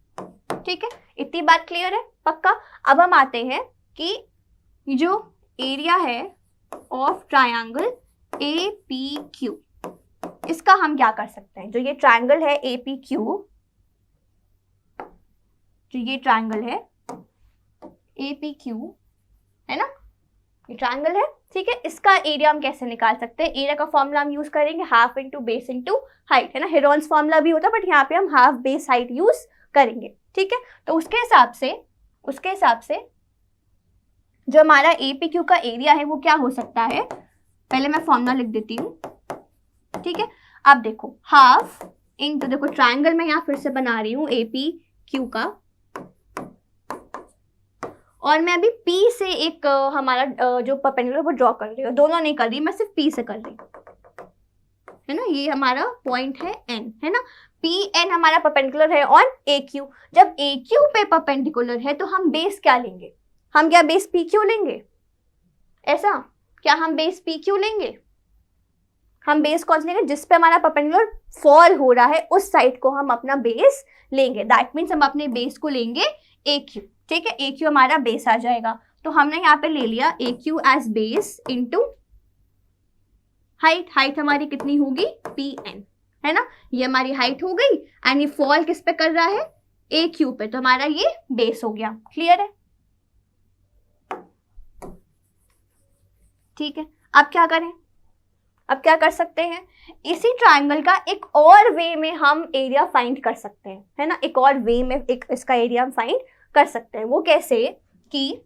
ठीक है। इतनी बात क्लियर है? पक्का। अब हम आते हैं कि जो एरिया है ऑफ ट्रायंगल APQ, इसका हम क्या कर सकते हैं। जो ये ट्रायंगल है APQ, जो ये ट्रायंगल है APQ, है ना, ये ट्रायंगल है, ठीक है। इसका एरिया हम कैसे निकाल सकते हैं? एरिया का फॉर्मूला हम यूज करेंगे half into base into height, है ना। हेरोन्स फॉर्मूला भी होता है बट यहाँ पे हम हाफ बेस हाइट यूज करेंगे, ठीक है। तो उसके हिसाब से जो हमारा APQ का एरिया है वो क्या हो सकता है, पहले मैं फॉर्मूला लिख देती हूँ, ठीक है। अब देखो हाफ इंटू, देखो ट्राइंगल मैं यहाँ फिर से बना रही हूँ APQ का, और मैं अभी P से एक हमारा जो परपेंडिकुलर वो ड्रॉ कर रही हूँ, दोनों नहीं कर रही, मैं सिर्फ P से कर रही हूँ, है ना। ये हमारा पॉइंट है N, है ना। PN हमारा परपेंडिकुलर है ऑन AQ। जब AQ पे परपेंडिकुलर है तो हम बेस क्या लेंगे, हम क्या बेस PQ लेंगे, ऐसा क्या हम बेस PQ लेंगे, हम बेस कौन सा लेंगे, जिस पे हमारा परपेंडिकुलर फॉल हो रहा है उस साइड को हम अपना बेस लेंगे। दैट मीन्स हम अपने बेस को लेंगे AQ, ठीक है। AQ हमारा बेस आ जाएगा, तो हमने यहाँ पे ले लिया AQ as base into height. Height हमारी कितनी होगी, PN, है ना। ये हमारी हाइट हो गई, एंड ये फॉल किस पे कर रहा है, AQ पे, तो हमारा ये बेस हो गया। क्लियर है, ठीक है। अब क्या करें, अब क्या कर सकते हैं, इसी ट्राइंगल का एक और वे में हम एरिया फाइंड कर सकते हैं, है ना। एक और वे में एक इसका एरिया हम फाइंड कर सकते हैं। वो कैसे कि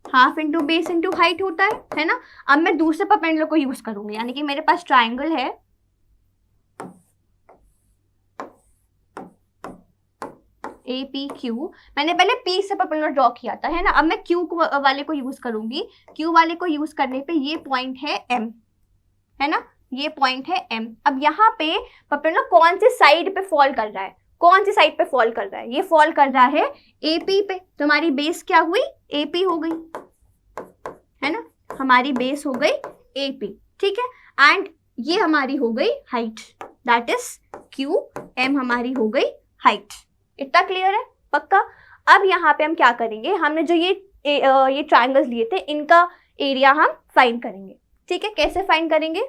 half into base into height होता है ना। अब मैं दूसरे परपेंडिकुलर को यूज करूंगी, यानी कि मेरे पास ट्राइंगल है APQ, मैंने पहले P से परपेंडिकुलर ड्रॉ किया था, है ना। अब मैं Q वाले को यूज करूंगी। Q वाले को यूज करने पे ये पॉइंट है M, है ना, ये पॉइंट है M। अब यहाँ पे परपेंडिकुलर कौन सी साइड पे फॉल कर रहा है, कौन सी साइड पे फॉल कर रहा है, ये फॉल कर रहा है AP पे, तो हमारी बेस क्या हुई, AP हो गई, है ना। हमारी बेस हो गई AP, ठीक है। एंड ये हमारी हो गई हाइट, दैट इज QM हमारी हो गई हाइट। इतना क्लियर है, पक्का। अब यहाँ पे हम क्या करेंगे, हमने जो ये ट्राइंगल्स लिए थे इनका एरिया हम फाइंड करेंगे, ठीक है। कैसे फाइंड करेंगे,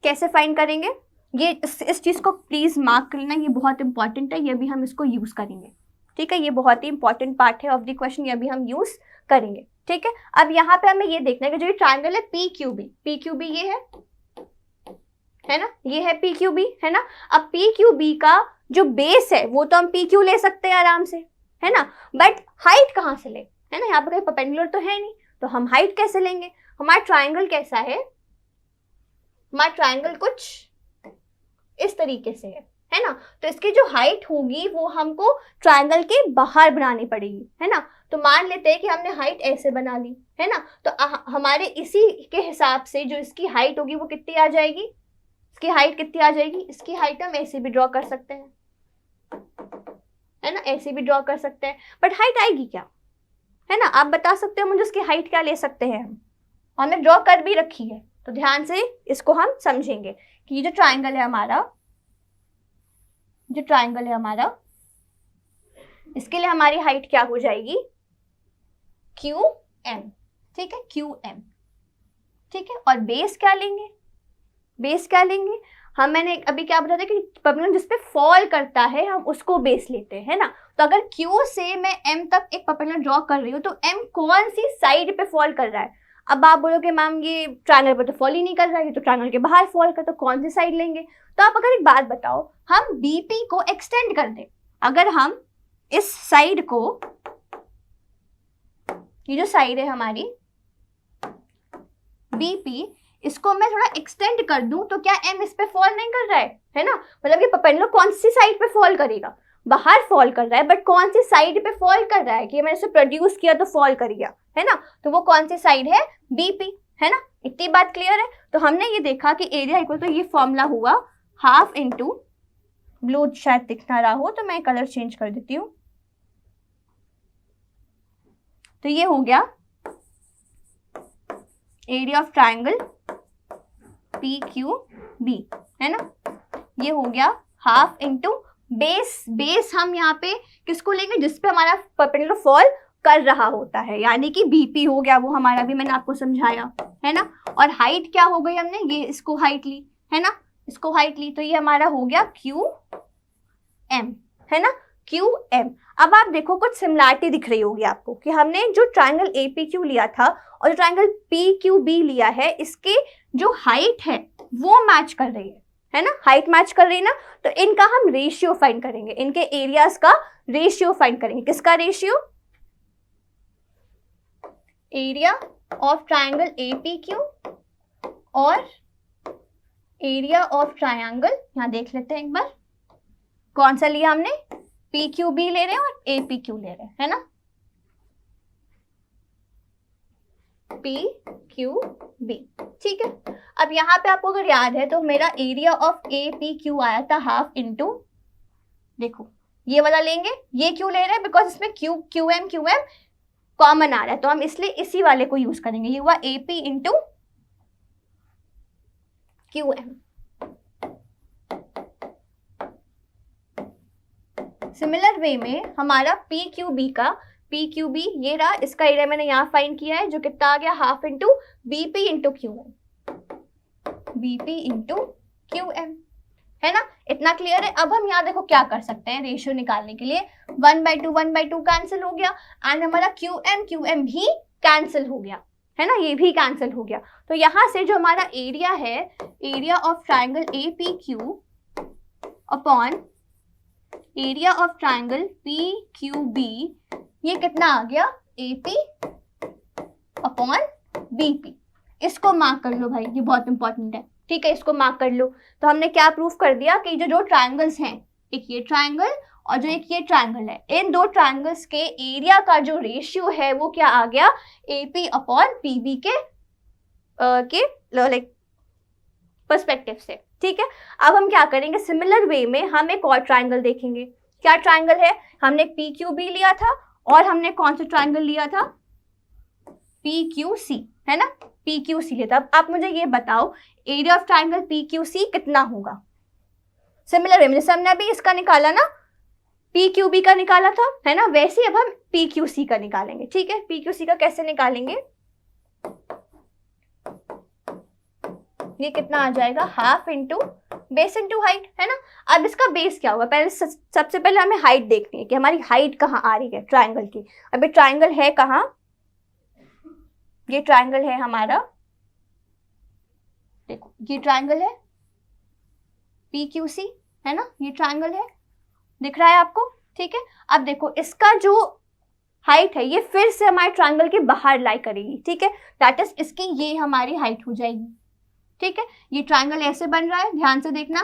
कैसे फाइंड करेंगे, ये इस चीज को प्लीज मार्क कर लेना, ये बहुत इंपॉर्टेंट है, ये भी हम इसको यूज करेंगे, ठीक है। ये बहुत ही इंपॉर्टेंट पार्ट है ऑफ द क्वेश्चन, ये भी हम यूज करेंगे, ठीक है। अब यहाँ पे हमें ये देखना है कि जो ये ट्राइंगल है PQB ये है ना, ये है PQB, है ना। अब PQB का जो बेस है वो तो हम PQ ले सकते हैं आराम से, है ना, बट हाइट कहाँ से ले, है ना। यहाँ पे कोई परपेंडिकुलर तो है नहीं, तो हम हाइट कैसे लेंगे। हमारा ट्राइंगल कैसा है, हमारा ट्राइंगल कुछ इस तरीके से है ना। तो इसकी जो हाइट होगी वो हमको ट्राइंगल के बाहर बनानी पड़ेगी, है ना। तो मान लेते हैं कि हमने हाइट ऐसे बना ली, है ना। तो हमारे इसी के हिसाब से जो इसकी हाइट होगी वो कितनी आ जाएगी, इसकी हाइट कितनी आ जाएगी, इसकी हाइट हम ऐसे भी ड्रॉ कर सकते हैं, है ना, ऐसे भी ड्रॉ कर सकते हैं। बट हाइट आएगी क्या, है ना, आप बता सकते हो मुझे उसकी हाइट क्या ले सकते हैं हम, हमने ड्रॉ कर भी रखी है। तो ध्यान से इसको हम समझेंगे कि ये जो ट्राइंगल है हमारा, जो ट्राइंगल है हमारा, इसके लिए हमारी हाइट क्या हो जाएगी, QM, ठीक है, QM, ठीक है। और बेस क्या लेंगे, बेस क्या लेंगे हम, मैंने अभी क्या बताया था कि परपेंडिकुलर जिस पे फॉल करता है हम उसको बेस लेते हैं, है ना। तो अगर Q से मैं M तक एक परपेंडिकुलर ड्रॉ कर रही हूँ तो M कौन सी साइड पे फॉल कर रहा है। अब आप बोलोगे मैम ये ट्रायंगल पे तो फॉल ही नहीं कर रहा है, तो ट्रायंगल के बाहर फॉल कर, तो कौन सी साइड लेंगे। तो आप अगर एक बात बताओ, हम BP को एक्सटेंड कर दें, अगर हम इस साइड को, ये जो साइड है हमारी BP, इसको मैं थोड़ा एक्सटेंड कर दूं तो क्या M इस पे फॉल नहीं कर रहा है ना। मतलब कि परपेंडिकुलर कौन सी साइड पे फॉल करेगा, बाहर फॉल कर रहा है, बट कौन सी साइड पे फॉल कर रहा है कि मैंने इसे प्रोड्यूस किया तो फॉल कर गया, है ना। तो वो कौन सी साइड है, BP, है ना। इतनी बात क्लियर है। तो हमने ये देखा कि एरिया इक्वल तो ये फॉर्मूला हुआ हाफ इंटू, ब्लू शायद दिख ना रहा हो तो मैं कलर चेंज कर देती हूँ, तो ये हो गया एरिया ऑफ ट्राइंगल PQB, है ना। ये हो गया हाफ इंटू बेस, बेस हम यहाँ पे किसको लेंगे, जिस पे हमारा परपेंडिकुलर फॉल कर रहा होता है, यानी कि BP हो गया वो हमारा, भी मैंने आपको समझाया, है ना। और हाइट क्या हो गई, हमने ये इसको हाइट ली, है ना, इसको हाइट ली, तो ये हमारा हो गया QM, है ना। Q M. अब आप देखो कुछ सिमिलैरिटी दिख रही होगी आपको कि हमने जो ट्राइंगल ए पी क्यू लिया था और जो ट्राइंगल पी क्यू बी लिया है, इसके जो हाइट है वो मैच कर रही है ना, हाइट मैच कर रही है ना। तो इनका हम रेशियो फाइंड करेंगे, इनके एरियाज का रेशियो फाइंड करेंगे। किसका ratio? Area of triangle A P Q और एरिया ऑफ ट्राइंगल, यहां देख लेते हैं एक बार कौन सा लिया हमने, पी क्यू बी ले रहे हैं और ए पी क्यू ले रहे हैं, है ना, पी क्यू बी। ठीक है, अब यहाँ पे आपको अगर याद है तो मेरा area of A P Q आया था हाफ इंटू, देखो ये वाला लेंगे, ये क्यों ले रहे हैं, बिकॉज इसमें क्यू एम कॉमन आ रहा है, तो हम इसलिए इसी वाले को यूज करेंगे। ये हुआ A P into Q M. Similar way में हमारा पी क्यू बी ये रहा, इसका एरिया मैंने यहाँ फाइंड किया है, जो कितना आ गया, half into B P into Q M, BP into Q M, है ना। इतना क्लियर है। अब हम यहाँ देखो क्या कर सकते हैं रेशियो निकालने के लिए, 1/2 कैंसिल हो गया एंड हमारा क्यू एम भी कैंसिल हो गया, है ना, ये भी कैंसिल हो गया। तो यहाँ से जो हमारा एरिया है, area of triangle A P Q upon area of triangle P Q B, ये कितना आ गया, A P upon B P. इसको मार्क कर लो भाई, ये बहुत इंपॉर्टेंट है, ठीक है, इसको मार्क कर लो। तो हमने क्या प्रूफ कर दिया कि जो ट्राइंगल्स हैं, एक ये ट्राइंगल और जो एक ये ट्राइंगल है, इन दो ट्राइंगल्स के एरिया का जो रेशियो है वो क्या आ गया, A P upon P B के लाइक पर्सपेक्टिव से। ठीक है, अब हम क्या करेंगे, सिमिलर वे में हम एक और ट्राइंगल देखेंगे। क्या ट्राइंगल है, हमने पी क्यू बी लिया था और हमने कौन सा ट्राइंगल लिया था, पी क्यू सी, है ना, पी क्यू सी लिया था। अब आप मुझे ये बताओ area of triangle P Q C कितना होगा। सिमिलर वे में जैसे हमने अभी इसका निकाला ना, पी क्यू बी का निकाला था, है ना, वैसे ही अब हम पी क्यू सी का निकालेंगे। ठीक है, पी क्यू सी का कैसे निकालेंगे, ये कितना आ जाएगा, half into base into height, है ना। अब इसका बेस क्या होगा, पहले सबसे पहले हमें हाइट देखनी है कि हमारी हाइट कहाँ आ रही है ट्राइंगल की। अभी ट्राइंगल है कहाँ, ये ट्राइंगल है हमारा, देखो ये ट्राइंगल है पी क्यू सी, है ना, ये ट्राइंगल है, दिख रहा है आपको। ठीक है, अब देखो इसका जो हाइट है ये फिर से हमारे ट्राइंगल के बाहर लाई करेगी। ठीक है, दैट इज इसकी ये हमारी हाइट हो जाएगी। ठीक है, ये ट्राइंगल ऐसे बन रहा है, ध्यान से देखना,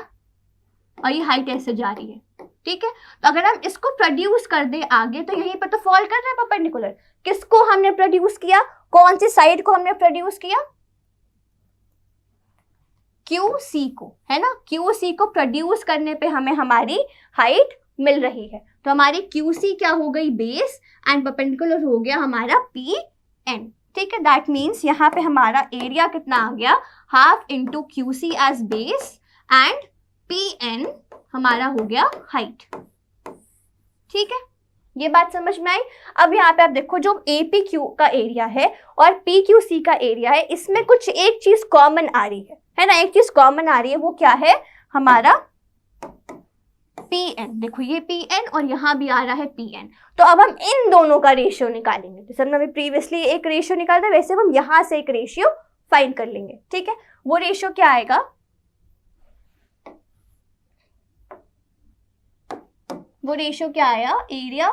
और ये हाइट ऐसे जा रही है। ठीक है, तो अगर हम इसको प्रोड्यूस कर दे आगे तो यहीं पर तो फॉल कर रहा है परपेंडिकुलर। किसको हमने प्रोड्यूस किया, कौन सी साइड को हमने प्रोड्यूस किया, क्यू सी को, है ना, क्यू सी को प्रोड्यूस करने पे हमें हमारी हाइट मिल रही है। तो हमारी क्यू सी क्या हो गई, बेस, एंड परपेंडिकुलर हो गया हमारा पी एन। ठीक है, दैट मीन्स यहाँ पे हमारा एरिया कितना आ गया, half into Q C as base and P N हमारा हो गया हाइट। ठीक है, ये बात समझ में आई। अब यहाँ पे आप देखो जो ए पी क्यू का एरिया है और पी क्यू सी का एरिया है, इसमें कुछ एक चीज कॉमन आ रही है ना, एक चीज कॉमन आ रही है, वो क्या है, हमारा पी एन। देखो ये पी एन और यहाँ भी आ रहा है पी एन। तो अब हम इन दोनों का रेशियो निकालेंगे, जैसे हमने अभी प्रीवियसली एक रेशियो निकाला था, वैसे हम यहाँ से एक रेशियो फाइंड कर लेंगे। ठीक है, वो रेशियो क्या आएगा, वो रेशियो क्या आया, area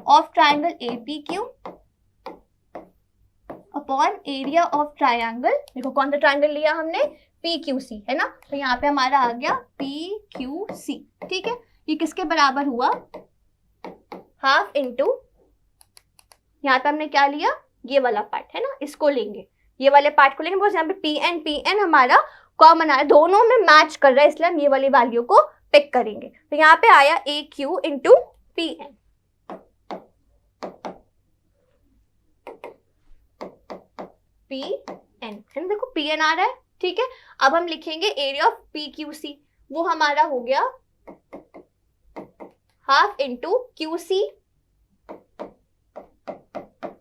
of triangle A P Q upon area of triangle, देखो कौन सा ट्राइंगल लिया हमने, पी क्यू सी, है ना, तो यहाँ पे हमारा आ गया पी क्यू सी। ठीक है, ये किसके बराबर हुआ, हाफ इंटू, यहाँ पे हमने क्या लिया, ये वाला पार्ट, है ना, इसको लेंगे, ये वाले पार्ट को लेंगे, बिकॉज यहाँ पे पी एन हमारा कॉमन आया, दोनों में मैच कर रहा है, इसलिए हम ये वाली वैल्यू को पिक करेंगे। तो यहाँ पे आया A Q into P N. P N, है ना, देखो पी एन आ रहा है। ठीक है, अब हम लिखेंगे area of P Q C, वो हमारा हो गया half into Q C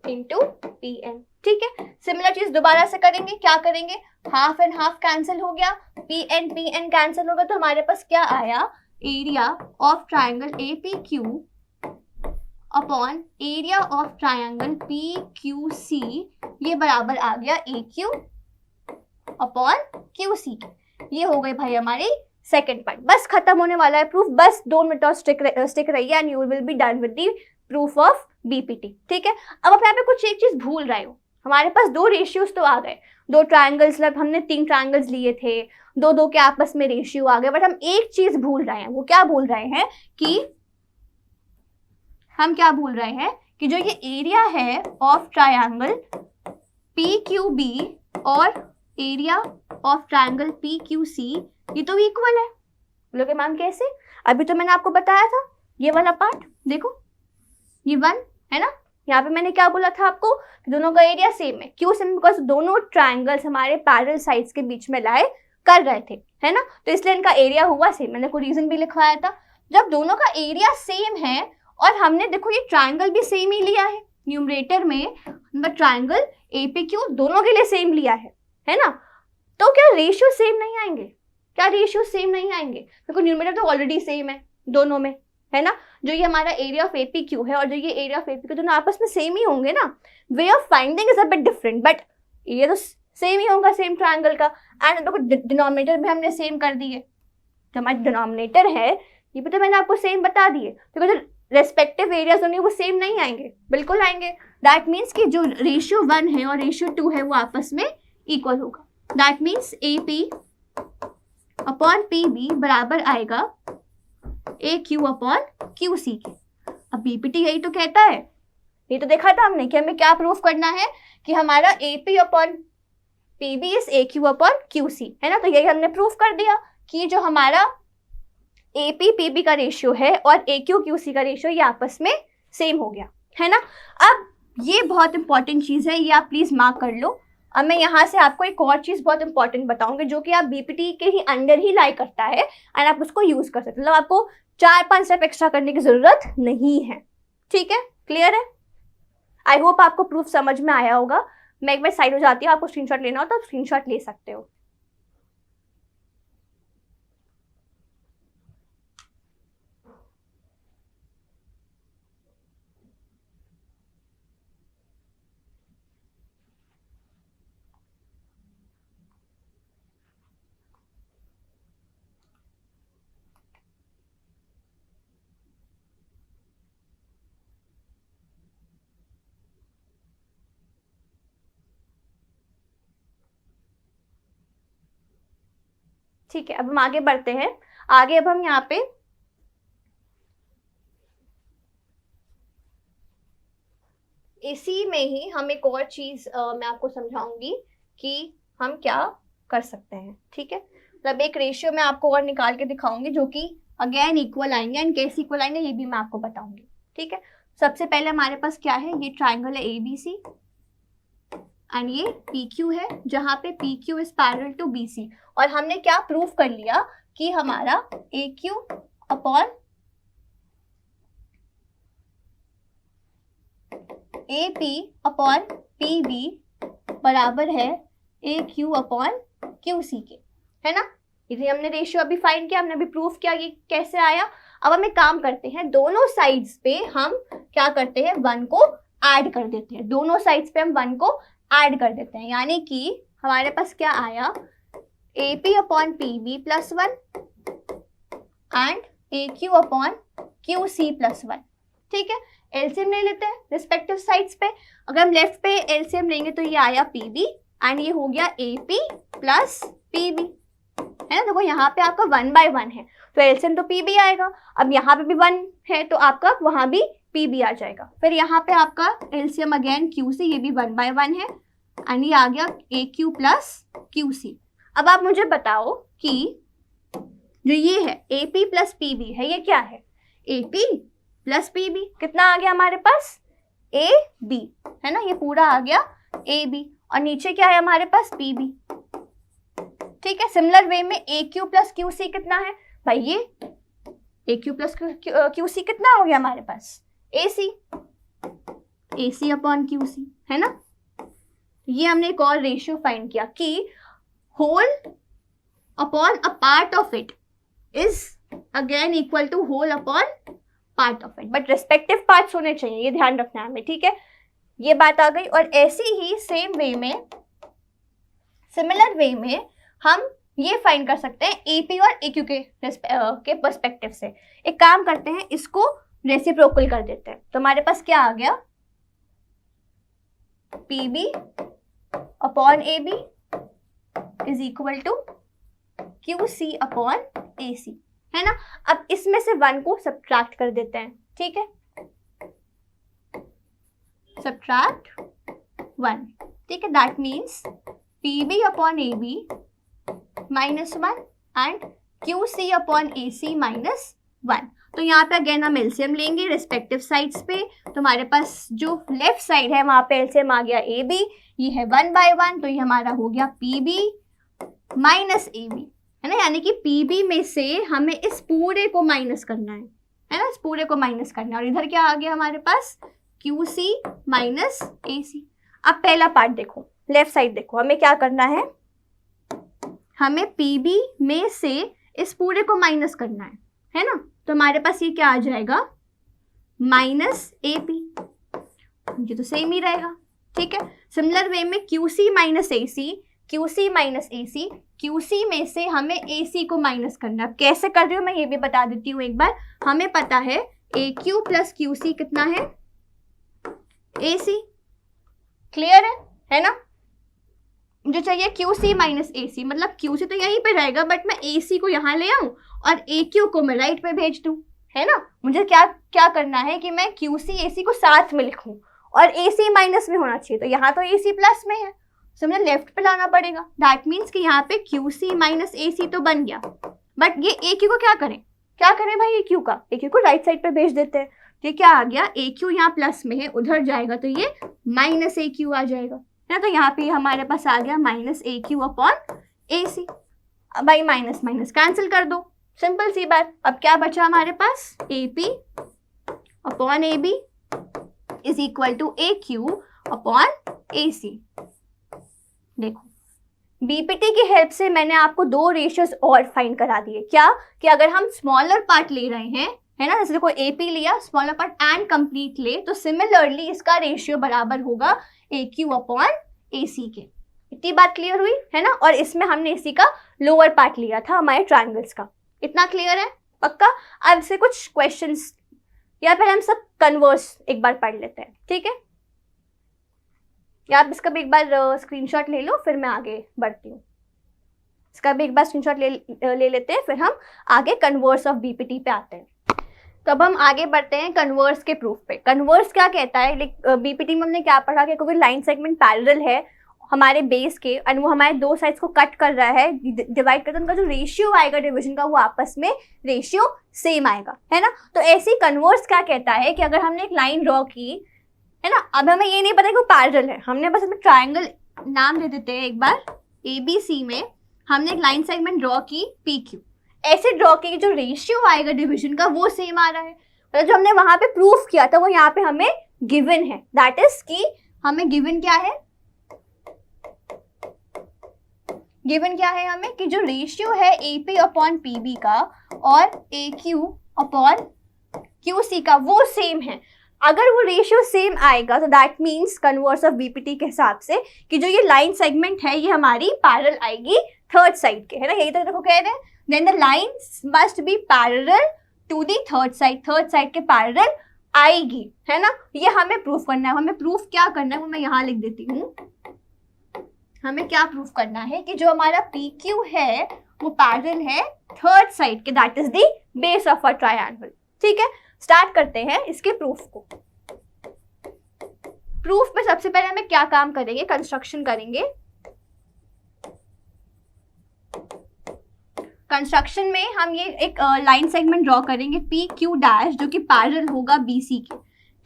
into P N. ठीक है, सिमिलर चीज दोबारा से करेंगे, क्या करेंगे, हाफ एंड हाफ कैंसिल हो गया, पी एन कैंसिल होगा, तो हमारे पास क्या आया, area of triangle A P Q upon area of triangle P Q C, ये बराबर आ गया A Q upon Q C के। ये हो गई भाई हमारी सेकंड पार्ट। बस खत्म होने वाला है प्रूफ, बस 2 मिनट और स्टिक रहिए and you will be done with the proof of BPT. ठीक है, अब आप यहाँ पे कुछ एक चीज भूल रहे हो, हमारे पास 2 रेशियोज तो आ गए, 2 ट्राइंगल्स, मतलब हमने 3 ट्राइंगल्स लिए थे, 2 के आपस में रेशियो आ गए, बट हम एक चीज भूल रहे हैं। वो क्या भूल रहे हैं कि हम क्या भूल रहे हैं कि जो ये एरिया है of triangle P Q B और area of triangle P Q C, ये तो इक्वल है। बोलोगे मैम कैसे? अभी तो मैंने आपको बताया था, ये वाला पार्ट देखो, ये 1 है ना, यहाँ पे मैंने क्या बोला था आपको, दोनों का एरिया सेम है। क्यों सेम? बिकॉज दोनों ट्राइंगल्स हमारे पैरेलल साइड्स के बीच में लाए कर रहे थे, है ना, तो इसलिए इनका एरिया हुआ सेम। मैंने कोई रीजन भी लिखवाया था। जब दोनों का एरिया सेम है और हमने देखो ये ट्राइंगल भी सेम ही लिया है, न्यूमरेटर में ट्राइंगल एपीक्यू दोनों के लिए सेम लिया है ना, तो क्या रेशियो सेम नहीं आएंगे? क्या रेशियो सेम नहीं आएंगे? देखो न्यूमरेटर तो ऑलरेडी सेम है दोनों में, है ना, जो ये हमारा एरिया ऑफ एपीक्यू है और जो ये एरिया ऑफ एपीक्यू दोनों आपस में सेम ही होंगे ना। Way of finding is a bit different, but ये तो सेम ही होगा सेम ट्राइंगल का। एंड देखो डिनोमिनेटर भी हमने सेम कर दिए, जो हमारा डिनोमिनेटर है ये भी तो मैंने आपको सेम बता दिए। देखो जो रेस्पेक्टिव एरियाज होंगे वो सेम नहीं आएंगे, बिल्कुल आएंगे। दैट मीन्स कि जो रेशियो 1 है और रेशियो 2 है वो आपस में इक्वल होगा। That means A P upon P B बराबर आएगा A Q upon Q C के। अब बीपीटी यही तो कहता है, ये तो देखा था हमने कि हमें क्या प्रूफ करना है कि हमारा A P upon P B is A Q upon Q C, है ना, तो यही हमने प्रूफ कर दिया कि जो हमारा ए पी पी बी का रेशियो है और ए क्यू क्यू सी का रेशियो ये आपस में सेम हो गया, है ना। अब ये बहुत इंपॉर्टेंट चीज़ है, ये आप प्लीज़ मार्क कर लो। अब मैं यहाँ से आपको एक और चीज़ बहुत इंपॉर्टेंट बताऊंगी जो कि आप बीपीटी के ही अंडर ही लाई करता है एंड आप उसको यूज़ कर सकते हो, मतलब आपको 4-5 स्टेप एक्स्ट्रा करने की ज़रूरत नहीं है। ठीक है, क्लियर है? आई होप आपको प्रूफ समझ में आया होगा। मैं एक बार साइड हो जाती हूँ, आपको स्क्रीनशॉट लेना हो तो आप स्क्रीनशॉट ले सकते हो। ठीक है, अब हम आगे बढ़ते हैं। आगे अब हम यहाँ पे इसी में ही हम एक और चीज मैं आपको समझाऊंगी कि हम क्या कर सकते हैं। ठीक है, मतलब एक रेशियो मैं आपको और निकाल के दिखाऊंगी जो कि अगेन इक्वल आएंगे एंड कैसे इक्वल आएंगे ये भी मैं आपको बताऊंगी। ठीक है, सबसे पहले हमारे पास क्या है, ये ट्राइंगल है ABC एंड ये PQ है जहाँ पे PQ is parallel to BC, और हमने क्या प्रूफ कर लिया कि हमारा AQ upon AP upon PB बराबर है AQ अपॉन QC के, है ना। ये हमने रेशियो अभी फाइंड किया, हमने अभी प्रूफ किया ये कैसे आया। अब हम एक काम करते हैं, दोनों साइड्स पे हम क्या करते हैं, 1 को ऐड कर देते हैं। दोनों साइड्स पे हम 1 को ऐड कर देते हैं, यानी कि हमारे पास क्या आया, AP upon PB plus 1 and AQ upon QC plus 1। ठीक है, एलसीएम ले लेते हैं रिस्पेक्टिव साइड्स पे। अगर हम लेफ्ट पे एलसीएम लेंगे तो ये आया PB एंड ये हो गया AP प्लस PB, है ना। देखो यहाँ पे आपका 1/1 है तो एलसीएम तो PB आएगा। अब यहाँ पे भी 1 है तो आपका वहाँ भी PB आ जाएगा। फिर यहाँ पे आपका एलसीएम अगेन QC, ये भी 1/1 है एंड ये आ गया AQ प्लस QC। अब आप मुझे बताओ कि जो ये है AP प्लस PB है, ये क्या है, AP प्लस PB। कितना आ गया हमारे पास, AB, है ना, ये पूरा आ गया AB और नीचे क्या है हमारे पास, PB। ठीक है, सिमिलर वे में AQ प्लस QC कितना है भाई, ये AQ प्लस QC कितना हो गया हमारे पास, AC अपॉन QC, है ना। ये हमने एक और रेशियो फाइंड किया कि whole upon a part of it is again equal to whole upon part of it, but respective parts होने चाहिए, ये ध्यान रखना है हमें, ठीक है। ये बात आ गई। और ऐसी ही सेम वे में, सिमिलर वे में हम ये फाइंड कर सकते हैं एपी और एक्यू के पर्सपेक्टिव से। एक काम करते हैं, इसको रेसिप्रोकल कर देते हैं। तो हमारे पास क्या आ गया, PB upon AB is equal to Q C upon A C, है ना। अब इसमें से 1 को सब्ट्रैक्ट कर देते हैं, ठीक है, सब्ट्रैक्ट 1, ठीक है। That means PB upon AB -1 and Q C upon A C -1। तो यहाँ पे अगेन हम एलसीएम लेंगे रिस्पेक्टिव साइड्स पे। तो हमारे पास जो लेफ्ट साइड है वहां पे एलसीएम आ गया ए बी, ये है 1/1, तो ये हमारा हो गया P B minus A B, है ना। यानी कि पी बी में से हमें इस पूरे को माइनस करना है ना, इस पूरे को माइनस करना है। और इधर क्या आ गया हमारे पास, क्यू सी माइनस ए सी। अब पहला पार्ट देखो, लेफ्ट साइड देखो, हमें क्या करना है, हमें पी बी में से इस पूरे को माइनस करना है ना। तो हमारे पास ये क्या आ जाएगा, माइनस ए पी, ये तो सेम ही रहेगा, ठीक है। सिमिलर वे में क्यू सी माइनस ए सी, क्यू सी माइनस ए सी, क्यू सी में से हमें ए सी को माइनस करना है। कैसे कर रही हूँ मैं ये भी बता देती हूँ एक बार। हमें पता है ए क्यू प्लस क्यू सी कितना है, ए सी, क्लियर है ना। मुझे चाहिए क्यू सी माइनस ए सी, मतलब क्यू सी तो यहीं पे रहेगा, बट मैं ए सी को यहाँ ले आऊँ और ए क्यू को मैं राइट पे भेज दूँ, है ना। मुझे क्या क्या करना है कि मैं क्यू सी ए सी को साथ में लिखूँ और ए सी माइनस में होना चाहिए। तो यहाँ तो ए सी प्लस में है, तो मुझे लेफ्ट पे लाना पड़ेगा। दैट मीन्स कि यहाँ पे क्यू सी माइनस ए सी तो बन गया, बट ये ए क्यू को क्या करें भाई, ए क्यू को राइट साइड पे भेज देते हैं। ये क्या आ गया, ए क्यू यहाँ प्लस में है, उधर जाएगा तो ये माइनस ए क्यू आ जाएगा, है ना। तो यहाँ पे हमारे पास आ गया minus A Q upon A सी। अब भाई माइनस माइनस कैंसिल कर दो, सिंपल सी बात। अब क्या बचा हमारे पास, A P upon A B is equal to A Q upon A C. देखो बीपीटी की हेल्प से मैंने आपको 2 रेशियोज और फाइंड करा दिए। क्या कि अगर हम स्मॉलर पार्ट ले रहे हैं, है ना, जैसे देखो एपी लिया, स्मॉलर पार्ट एंड कंप्लीट ले, तो सिमिलरली इसका रेशियो बराबर होगा ए क्यू अपॉन ए सी के। इतनी बात क्लियर हुई, है ना। और इसमें हमने इसी का लोअर पार्ट लिया था हमारे ट्रायंगल्स का। इतना क्लियर है पक्का। अब से कुछ क्वेश्चंस या फिर हम सब कन्वर्स एक बार पढ़ लेते हैं, ठीक है। या आप इसका भी एक बार स्क्रीनशॉट ले लो, फिर मैं आगे बढ़ती हूँ। इसका भी एक बार स्क्रीनशॉट ले लेते हैं, फिर हम आगे कन्वर्स ऑफ बीपीटी पे आते हैं। तो अब हम आगे बढ़ते हैं कन्वर्स के प्रूफ पे। कन्वर्स क्या कहता है, बीपीटी में हमने क्या पढ़ा कि कोई लाइन सेगमेंट पैरेलल है हमारे बेस के और वो हमारे 2 साइड्स को कट कर रहा है, डिवाइड करता है, उनका जो रेशियो आएगा डिवीजन का वो आपस में रेशियो सेम आएगा, है ना। तो ऐसे कन्वर्स क्या कहता है कि अगर हमने एक लाइन ड्रॉ की, है ना, अब हमें ये नहीं पता कि वो पैरेलल है, हमने बस हमें ट्रायंगल नाम दे देते हैं एक बार। ABC में हमने एक लाइन सेगमेंट ड्रॉ की PQ, ऐसे ड्रॉ की जो रेशियो आएगा डिवीजन का वो सेम आ रहा है। मतलब जो हमने वहां पे प्रूफ किया था वो यहाँ पे हमें गिवन है। दैट इज कि हमें गिवन क्या है, गिवन क्या है हमें कि जो रेशियो है AP अपॉन PB का और AQ अपॉन QC का वो सेम है। अगर वो रेशियो सेम आएगा तो that means converse of BPT के हिसाब से कि जो ये लाइन सेगमेंट है ये हमारी पैरेलल आएगी थर्ड साइड के, है ना। यही तो देखो कह रहे हैं, then the lines must be parallel to the third side के पैरेलल आएगी, है ना। ये हमें प्रूफ करना है। हमें प्रूफ क्या करना है वो मैं यहाँ लिख देती हूँ। हमें क्या प्रूफ करना है कि जो हमारा PQ है वो पैरेलल है थर्ड साइड के, that is the base of a triangle. ठीक है, स्टार्ट करते हैं इसके प्रूफ को। प्रूफ में सबसे पहले हमें क्या काम करेंगे, कंस्ट्रक्शन करेंगे। कंस्ट्रक्शन में हम ये एक लाइन सेगमेंट ड्रॉ करेंगे PQ डैश जो कि पैरेलल होगा BC के।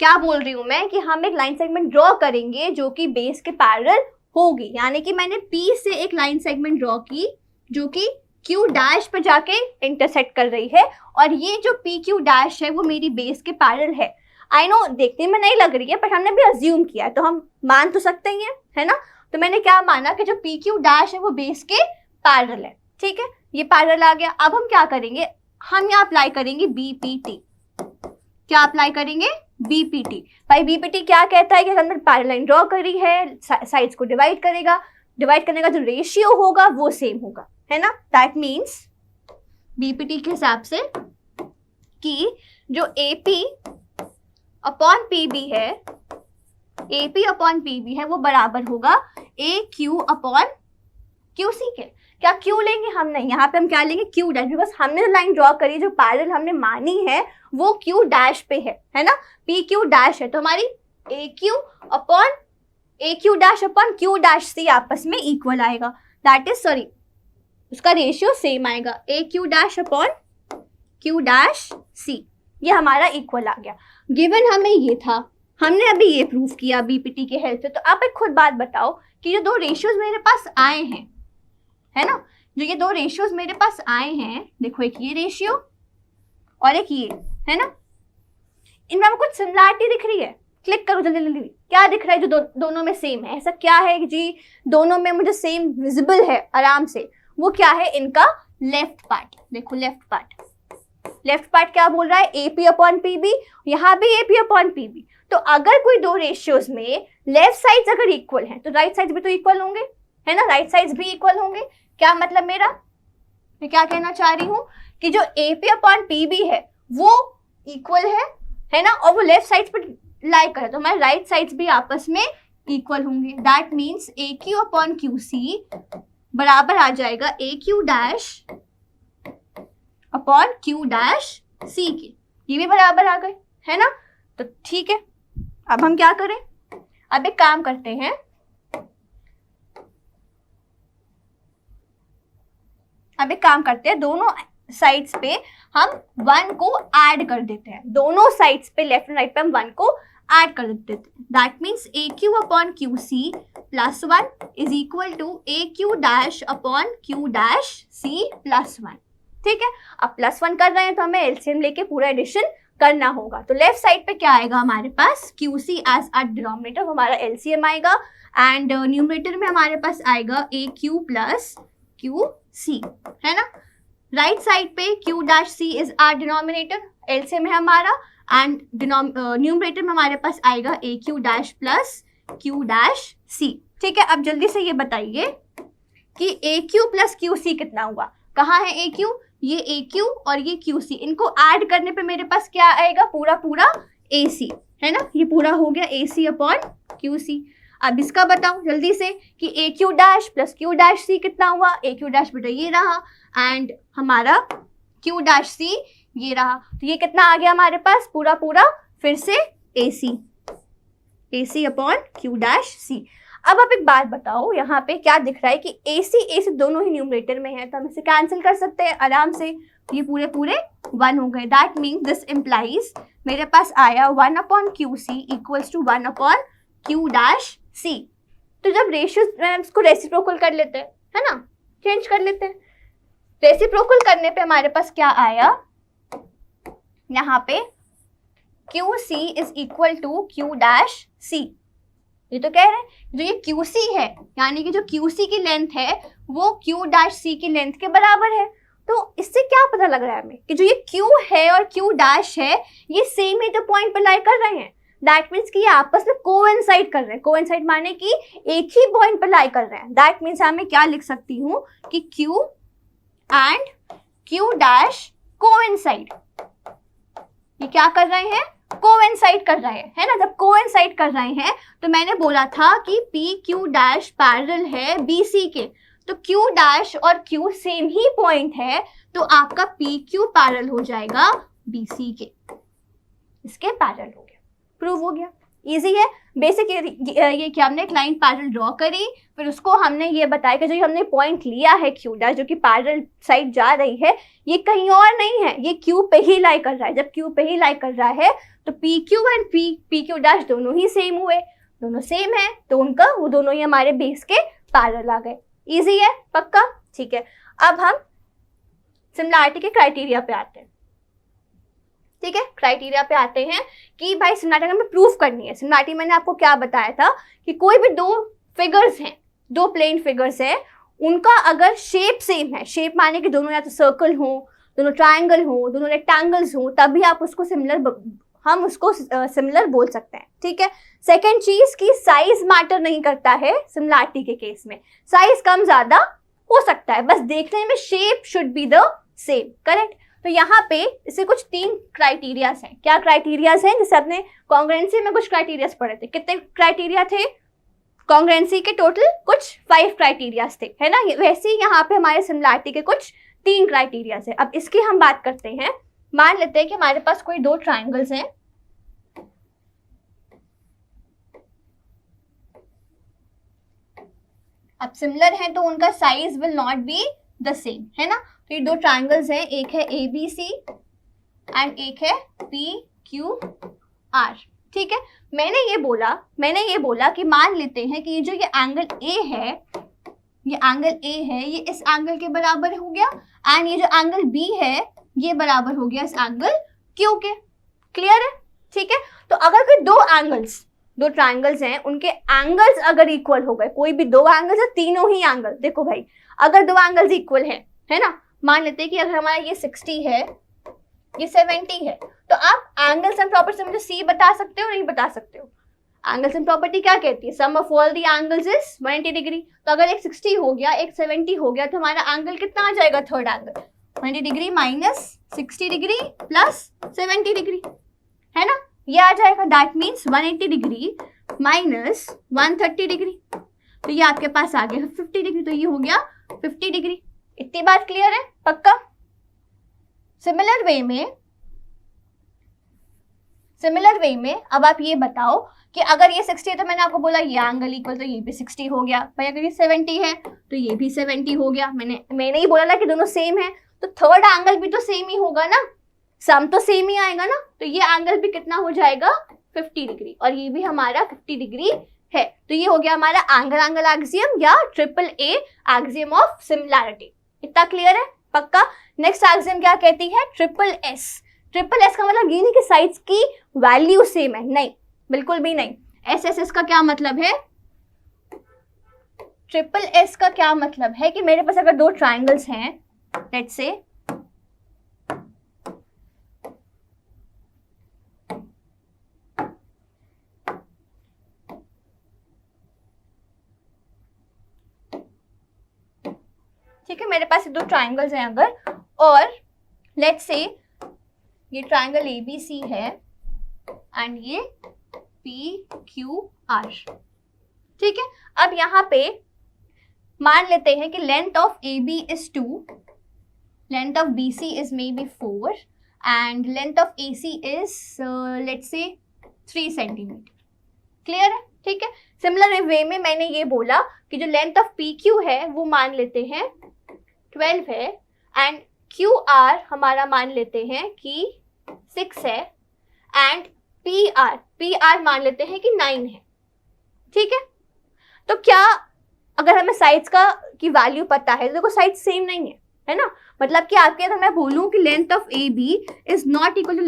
क्या बोल रही हूं मैं कि हम एक लाइन सेगमेंट ड्रॉ करेंगे जो कि बेस के पैरेलल होगी, यानी कि मैंने P से एक लाइन सेगमेंट ड्रॉ की जो कि Q डैश पे जाके इंटरसेक्ट कर रही है और ये जो PQ डैश है वो मेरी बेस के पैरेलल है। आई नो देखने में नहीं लग रही है, पर हमने भी अज्यूम किया है तो हम मान तो सकते ही हैं, है ना। तो मैंने क्या माना कि जो PQ डैश है वो बेस के पैरेलल है। ठीक है, ये पैरेलल आ गया। अब हम क्या करेंगे, हम यहाँ अप्लाई करेंगे BPT। क्या अप्लाई करेंगे, बीपीटी। भाई बीपीटी क्या कहता है कि अगर पैरेलल लाइन ड्रॉ करी है, साइड्स को डिवाइड करेगा, डिवाइड करने का जो रेशियो होगा वो सेम होगा, है ना। दैट मीन्स बीपीटी के हिसाब से कि जो AP अपॉन PB है, AP अपॉन PB है, वो बराबर होगा AQ अपॉन QC के। क्या Q लेंगे हम, नहीं, यहाँ पे हम क्या लेंगे, Q डैश, बिकॉज हमने जो लाइन ड्रॉ करी, जो पैरेलल हमने मानी है वो Q डैश पे है ना, PQ डैश है, तो हमारी AQ dash upon Q dash C आपस में इक्वल आएगा। दैट इज, सॉरी, उसका रेशियो सेम आएगा, AQ dash upon Q dash C, ये हमारा इक्वल आ गया। गिवन हमें ये था, हमने अभी ये प्रूफ किया बीपीटी के हेल्प से। तो आप एक खुद बात बताओ कि ये दो रेशियोज मेरे पास आए हैं, है ना, जो ये दो रेशियोज मेरे पास आए हैं, देखो एक ये रेशियो और एक ये, है ना, इनमें हमें कुछ सिमिलरिटी दिख रही है। क्लिक करो जल्दी जल्दी, क्या दिख रहा है जो दोनों में सेम है, ऐसा क्या है जी दोनों में मुझे सेम विजिबल है आराम से, वो क्या है, इनका लेफ्ट पार्ट। देखो लेफ्ट पार्ट क्या बोल रहा है, AP अपॉन PB, यहाँ भी AP अपॉन PB। तो अगर कोई दो रेशियोज में लेफ्ट साइड्स अगर इक्वल हैं तो राइट साइड्स भी तो इक्वल होंगे, है ना, राइट साइड्स भी इक्वल होंगे। क्या मतलब मेरा, मैं क्या कहना चाह रही हूँ कि जो AP अपॉन PB है वो इक्वल है ना, और वो लेफ्ट साइड पर लाई करे, तो हमारे राइट साइड्स भी आपस में इक्वल होंगे। That means AQ upon QC बराबर आ जाएगा AQ dash upon Q dash C के, ये भी बराबर आ गए, है ना। तो ठीक है, अब हम क्या करें, अब एक काम करते हैं, दोनों साइड्स पे हम 1 को ऐड कर देते हैं, दोनों साइड्स पे लेफ्ट एंड राइट पे हम 1 को ऐड कर देते हैं। That means AQ upon QC plus 1 is equal to AQ dash upon Q dash C plus 1। ठीक है, अब प्लस 1 कर रहे हैं तो हमें एलसीएम लेके पूरा एडिशन करना होगा। तो लेफ्ट साइड पे क्या आएगा हमारे पास, QC एज अ डिनोमिनेटर, हमारा एलसीएम आएगा, एंड न्यूमरेटर में हमारे पास आएगा AQ प्लस QC, है ना। राइट साइड पे Q dash C is our denominator, LCM है हमारा, एंड न्यूमरेटर में हमारे पास आएगा AQ dash plus Q dash C। ठीक है, अब जल्दी से ये बताइए कि AQ प्लस QC कितना हुआ, कहाँ है AQ, ये AQ और ये QC, इनको ऐड करने पे मेरे पास क्या आएगा, पूरा AC, है ना, ये पूरा हो गया AC अपॉन QC। अब इसका बताओ जल्दी से कि AQ dash plus Q dash C कितना हुआ, AQ डैश बेटा ये रहा, एंड हमारा Q डैश C ये रहा, तो ये कितना आ गया हमारे पास, पूरा फिर से AC upon Q dash C। अब आप एक बात बताओ, यहाँ पे क्या दिख रहा है कि AC दोनों ही न्यूमरेटर में है, तो हम इसे कैंसिल कर सकते हैं आराम से, ये पूरे 1 हो गए। दैट मीन्स दिस इम्प्लाइज मेरे पास आया 1 upon QC equals to 1 upon Q dash C। तो जब रेशियो इसको रेसिप्रोकल कर लेते हैं, है ना, चेंज कर लेते हैं, रेसिप्रोकल करने पे हमारे पास क्या आया, यहाँ पे QC is equal to Q dash C। ये तो कह रहे हैं जो ये QC है, यानी कि जो QC की लेंथ है वो Q डैश C की लेंथ के बराबर है। तो इससे क्या पता लग रहा है हमें कि जो ये Q है और Q डैश है ये सेम ही तो पॉइंट पर लाई कर रहे हैं। दैट मीन्स कि ये आपस में कोइंसाइड कर रहे हैं, कोइंसाइड माने कि एक ही पॉइंट पर लाई कर रहे हैं। दैट मीन्स मैं क्या लिख सकती हूँ कि Q and Q dash coincide, ये क्या कर रहे हैं, कोइंसाइड कर रहे हैं, है ना। जब कोइंसाइड कर रहे हैं तो मैंने बोला था कि PQ डैश पैरेलल है BC के, तो Q डैश और Q सेम ही पॉइंट है, तो आपका PQ पैरेलल हो जाएगा BC के, इसके पैरेलल हो गया, प्रूव हो गया। इजी है, बेसिक ये कि हमने एक लाइन पैरेलल ड्रॉ करी, फिर उसको हमने ये बताया कि जो हमने पॉइंट लिया है Q डैश जो कि पैरेलल साइड जा रही है, ये कहीं और नहीं है, ये Q पे ही लाई कर रहा है। जब Q पे ही लाई कर रहा है तो PQ एंड PQ डैश दोनों ही सेम हुए, दोनों सेम है, तो उनका वो दोनों ही हमारे बेस के पैरेलल आ गए। इजी है, पक्का, ठीक है। अब हम सिमिलरिटी के क्राइटेरिया पे आते हैं। ठीक है, क्राइटेरिया पे आते हैं कि भाई सिमिलरिटी हमें प्रूफ करनी है। सिमिलरिटी मैंने आपको क्या बताया था कि कोई भी दो फिगर्स हैं, दो प्लेन फिगर्स हैं, उनका अगर शेप सेम है, शेप माने कि दोनों या तो सर्कल हो, दोनों ट्रायंगल हो, दोनों रेक्टेंगल्स हो, तभी आप उसको सिमिलर हम उसको सिमिलर बोल सकते हैं, ठीक है। सेकेंड चीज की साइज मैटर नहीं करता है सिमिलैरिटी के केस में, साइज कम ज्यादा हो सकता है, बस देखने में shape should be the same, correct. तो यहाँ पे इसे कुछ 3 क्राइटेरियाज हैं। क्या क्राइटेरियाज हैं? जैसे आपने कॉन्ग्रुएंसी में कुछ क्राइटेरियाज पढ़े थे, कितने क्राइटेरिया थे कॉन्ग्रुएंसी के? टोटल कुछ 5 क्राइटेरियाज थे, है ना। वैसे ही यहाँ पे हमारे सिमिलैरिटी के कुछ 3 क्राइटेरियाज है। अब इसकी हम बात करते हैं। मान लेते हैं कि हमारे पास कोई 2 ट्राइंगल्स हैं, अब सिमिलर है तो उनका size will not be the same, है ना। तो ये 2 ट्राइंगल्स हैं, एक है ABC एंड एक है PQR, ठीक है। मैंने ये बोला कि मान लेते हैं कि ये जो ये एंगल A है, ये इस एंगल के बराबर हो गया एंड ये जो एंगल B है ये बराबर हो गया इस एंगल Q के। क्लियर है? ठीक है। तो अगर कोई 2 ट्राइंगल्स हैं, उनके एंगल्स अगर इक्वल हो गए, कोई भी 2 एंगल्स है, तीनों ही एंगल, देखो भाई अगर 2 एंगल्स इक्वल है ना, मान लेते हैं कि अगर हमारा ये 60 है, ये 70 है, तो आप एंगल्स एंड प्रॉपर्टी से मुझे C बता सकते हो, नहीं बता सकते हो? एंगल्स एंड प्रॉपर्टी क्या कहती है? Sum of all the angles is 180 degree. तो अगर एक 60 हो गया, एक 70 हो गया, तो हमारा एंगल कितना आ जाएगा? Third angle 180 degree minus 60 degree plus 70 degree, है ना, ये आ जाएगा। That means 180 degree minus 130 degree, तो ये आपके पास आ गया 50 डिग्री, तो ये हो गया 50 डिग्री। इतनी बात क्लियर है? पक्का? सिमिलर वे में अब आप ये बताओ कि अगर ये 60 है तो मैंने आपको बोला ये एंगल इक्वल, तो ये भी 60 हो गया भाई। अगर ये 70 है तो ये भी 70 हो गया। मैंने ही बोला ना कि दोनों सेम है, तो थर्ड एंगल भी तो सेम ही होगा ना, सम तो सेम ही आएगा ना। तो ये एंगल भी कितना हो जाएगा? 50 डिग्री, और ये भी हमारा 50 डिग्री है। तो ये हो गया हमारा एंगल एक्सियम या AAA एक्सियम ऑफ सिमिलैरिटी। इतना क्लियर है? पक्का? नेक्स्ट एक्सियम क्या कहती है? ट्रिपल एस का मतलब ये नहीं कि साइड्स की वैल्यू सेम है, नहीं, बिल्कुल भी नहीं। एस का क्या मतलब है? ट्रिपल एस का क्या मतलब है कि मेरे पास अगर 2 ट्राइंगल्स हैं, लेट्स से ठीक है, मेरे पास 2 ट्राइंगल्स हैं अगर, और लेट्स से ये ट्राइंगल ABC है एंड ये PQR, ठीक है। अब यहाँ पे मान लेते हैं कि length of AB is 2, length of BC is may be 4 and length of AC is let's say 3 centimetre. Clear है? ठीक है। सिमिलर वे में मैंने ये बोला कि जो लेंथ ऑफ PQ है वो मान लेते हैं 12 है एंड QR हमारा मान लेते हैं कि 6 है एंड PR मान लेते हैं कि 9 है, ठीक है। तो क्या अगर हमें साइड्स की वैल्यू पता है, देखो साइड सेम नहीं है ना, मतलब कि आपके अगर मैं बोलूं कि length of AB is not equal to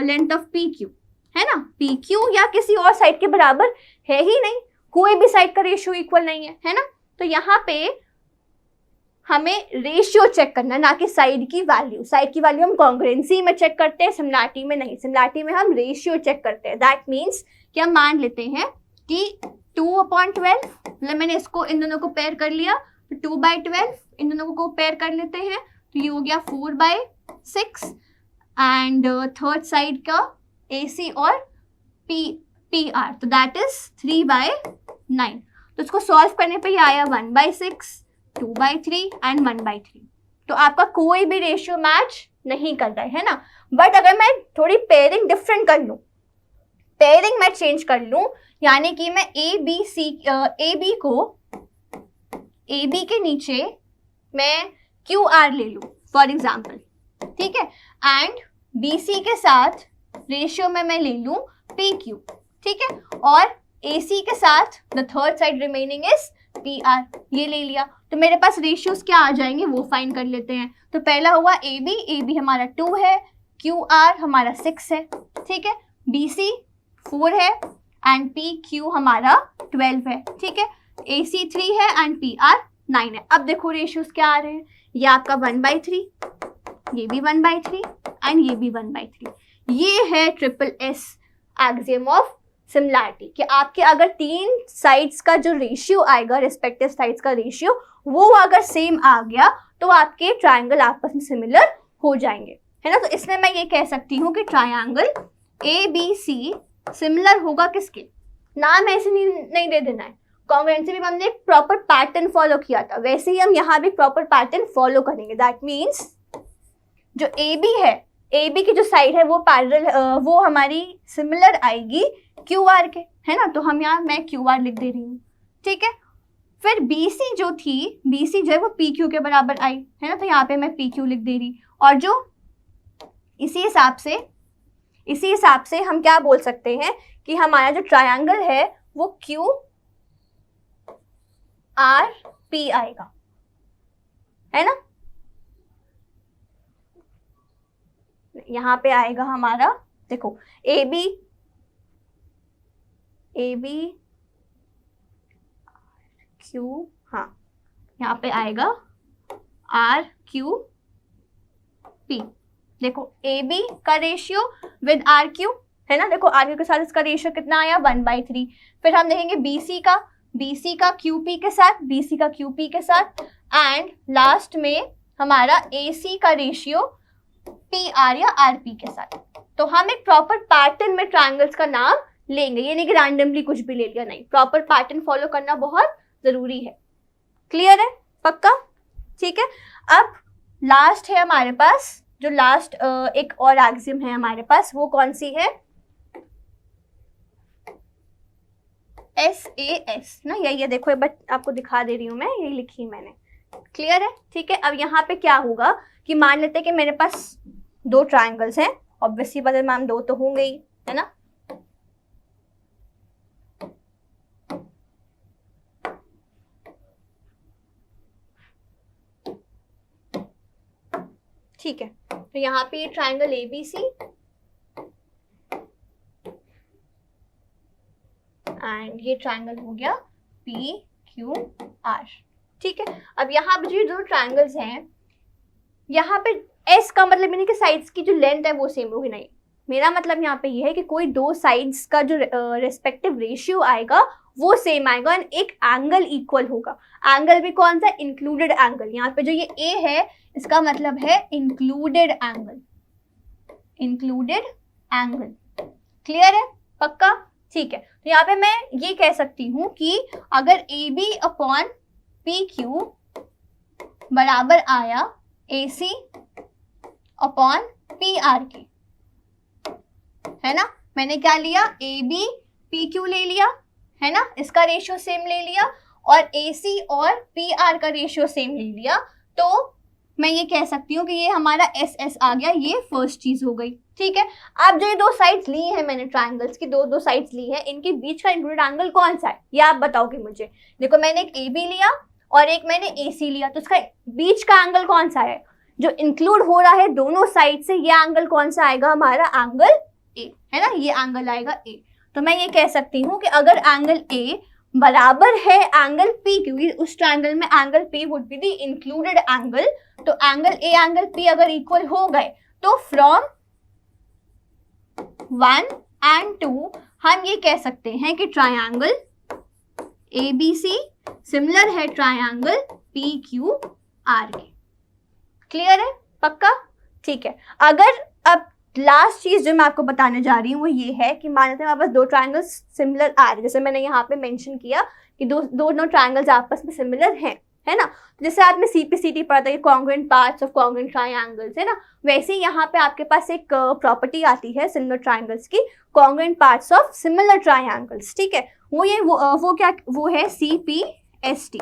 length of PQ, है ना, PQ या किसी और साइड के बराबर है ही नहीं, कोई भी साइड का रेशियो इक्वल नहीं है ना। तो यहाँ पे हमें रेशियो चेक करना, ना कि साइड की वैल्यू। साइड की वैल्यू हम कॉन्ग्रुएंसी में चेक करते हैं, सिमिलैरिटी में नहीं। सिमिलैरिटी में हम रेशियो चेक करते हैं। दैट मीन्स कि हम मान लेते हैं कि 2/12, मतलब मैंने इसको इन दोनों को पेयर कर लिया, तो 2/12 इन दोनों को पेयर कर लेते हैं, तो ये हो गया 4/6 एंड थर्ड साइड का AC और PR, तो दैट इज 3/9। तो इसको सॉल्व करने पे ये आया 1/6, 2/3 एंड 1/3। तो आपका कोई भी रेशियो मैच नहीं कर रहा है ना। बट अगर मैं थोड़ी पेयरिंग डिफरेंट कर लूं, पेयरिंग मैं चेंज कर लूं, यानी कि मैं AB के नीचे मैं QR ले लूं फॉर एग्जाम्पल, ठीक है, एंड BC के साथ रेशियो में मैं ले लूं PQ, ठीक है, और AC के साथ the third side remaining is PR, ये ले लिया। तो मेरे पास रेशियोज क्या आ जाएंगे वो फाइंड कर लेते हैं। तो पहला हुआ AB हमारा 2 है, QR हमारा 6 है, ठीक है, BC 4 है एंड PQ हमारा 12 है, ठीक है, AC 3 है एंड PR 9 है। अब देखो रेशियोज क्या आ रहे हैं, ये आपका 1/3, ये भी 1/3 एंड ये भी 1/3। ये है triple S axiom of similarity, कि आपके अगर तीन साइड्स का जो रेशियो आएगा, रिस्पेक्टिव साइड्स का रेशियो, वो अगर सेम आ गया तो आपके ट्रायंगल आपस में सिमिलर हो जाएंगे, है ना। तो इसमें मैं ये कह सकती हूँ कि ट्रायंगल ABC सिमिलर होगा किसके, नाम ऐसे नहीं दे देना है। कॉन्ग्रुएंसी में हमने एक प्रॉपर पैटर्न फॉलो किया था, वैसे ही हम यहाँ भी प्रॉपर पैटर्न फॉलो करेंगे। दैट मीन्स जो AB है, AB की जो साइड है वो पैरेलल, वो हमारी सिमिलर आएगी QR के, है ना। तो हम यहाँ मैं QR लिख दे रही हूँ, ठीक है। फिर BC जो थी, BC जो है वो PQ के बराबर आई, है ना, तो यहाँ पे मैं PQ लिख दे रही। और जो इसी हिसाब से हम क्या बोल सकते हैं कि हमारा जो ट्रायंगल है वो QRP आएगा, है ना। यहाँ पे आएगा हमारा, देखो AB Q, हाँ यहाँ पे आएगा RQP। देखो AB का रेशियो विद RQ, है ना, देखो RQ के साथ इसका रेशियो कितना आया 1/3। फिर हम देखेंगे BC का QP के साथ, BC का QP के साथ, एंड लास्ट में हमारा AC का रेशियो PR या RP के साथ। तो हम एक प्रॉपर पैटर्न में ट्रायंगल्स का नाम लेंगे, ये नहीं कि रैंडमली कुछ भी ले लिया, नहीं, प्रॉपर पैटर्न फॉलो करना बहुत जरूरी है। क्लियर है, पक्का, ठीक है। अब लास्ट है हमारे पास, जो लास्ट एक और एक्सियम है हमारे पास, वो कौन सी है, SAS ना, ये देखो, ये बट आपको दिखा दे रही हूँ मैं, ये लिखी मैंने। क्लियर है, ठीक है। अब यहाँ पे क्या होगा कि मान लेते हैं कि मेरे पास दो ट्रायंगल्स हैं, ऑब्वियसली बदल मैम दो तो होंगे ही, है ना। ठीक है, तो यहाँ पे ये ट्रायंगल ABC एंड ये ट्रायंगल हो गया PQR, ठीक है। अब यहाँ पे जो ट्रायंगल्स हैं, यहाँ पे S का मतलब नहीं कि साइड्स की जो लेंथ है वो सेम होगी, नहीं, मेरा मतलब यहाँ पे ये है कि कोई दो साइड्स का जो रेस्पेक्टिव रेशियो आएगा वो सेम आएगा एंड एक एंगल इक्वल होगा। एंगल भी कौन सा, इंक्लूडेड एंगल। यहाँ पे जो ये A है इसका मतलब है इंक्लूडेड एंगल, क्लियर है, पक्का, ठीक है। तो यहाँ पे मैं ये कह सकती हूँ कि अगर AB अपॉन PQ बराबर आया AC अपॉन PR के, है ना, मैंने क्या लिया, AB PQ ले लिया, है ना, इसका रेशियो सेम ले लिया, और AC और PR का रेशियो सेम ले लिया, तो मैं ये कह सकती हूँ कि ये हमारा SS आ गया, ये फर्स्ट चीज हो गई, ठीक है। अब जो ये दो साइड्स ली हैं मैंने, ट्रायंगल्स की दो साइड्स ली हैं, इनके बीच का इंक्लूडेड एंगल कौन सा है, ये आप बताओगे मुझे। देखो मैंने एक AB लिया और एक मैंने AC लिया, तो इसका बीच का एंगल कौन सा है, जो इंक्लूड हो रहा है दोनों साइड से, ये एंगल कौन सा आएगा, हमारा एंगल A, है ना, ये एंगल आएगा A। तो मैं ये कह सकती हूँ कि अगर एंगल A बराबर है एंगल P, क्योंकि उस ट्रायंगल में angle P would be the included angle, तो एंगल A एंगल P अगर इक्वल हो गए तो फ्रॉम 1 एंड 2 हम ये कह सकते हैं कि ट्रायंगल ABC सिमिलर है ट्रायंगल PQR के। क्लियर है, पक्का, ठीक है। अगर अब लास्ट चीज जो मैं आपको बताने जा रही हूँ वो ये है कि मान लेते हैं हमारे पास दो ट्रायंगल्स सिमिलर आ रहे हैं, जैसे मैंने यहाँ पे मेंशन किया कि दोनों ट्रायंगल्स आपस में सिमिलर हैं, है ना। तो जैसे आपने CPCT पढ़ा था कि congruent parts of congruent triangles, है ना, वैसे ही यहाँ पे आपके पास एक प्रॉपर्टी आती है सिमिलर ट्रायंगल्स की, congruent parts of similar triangles, ठीक है। वो है CPST,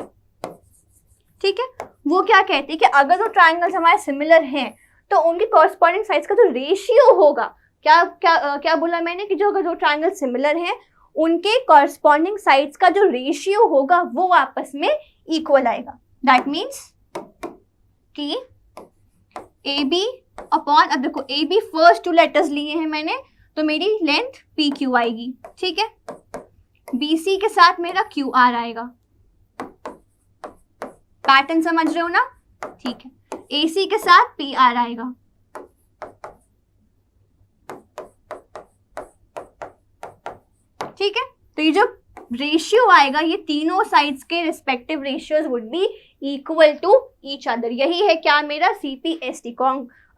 ठीक है। वो क्या कहती है कि अगर दो ट्रायंगल्स हमारे सिमिलर हैं तो उनके कॉरस्पॉन्डिंग साइड्स का जो रेशियो होगा, क्या बोला मैंने, कि जो अगर दो ट्रायंगल सिमिलर हैं उनके कॉरस्पॉन्डिंग साइड्स का जो रेशियो होगा वो आपस में इक्वल आएगा। दैट मीन्स कि AB अपॉन, अब देखो AB फर्स्ट टू लेटर्स लिए हैं मैंने, तो मेरी लेंथ PQ आएगी, ठीक है। BC के साथ मेरा QR आएगा, पैटर्न समझ रहे हो ना, ठीक है। AC के साथ PR आएगा, ठीक है, तो ये जो रेशियो आएगा ये तीनों साइड्स के respective ratios would be equal to each other. यही है क्या मेरा CPST,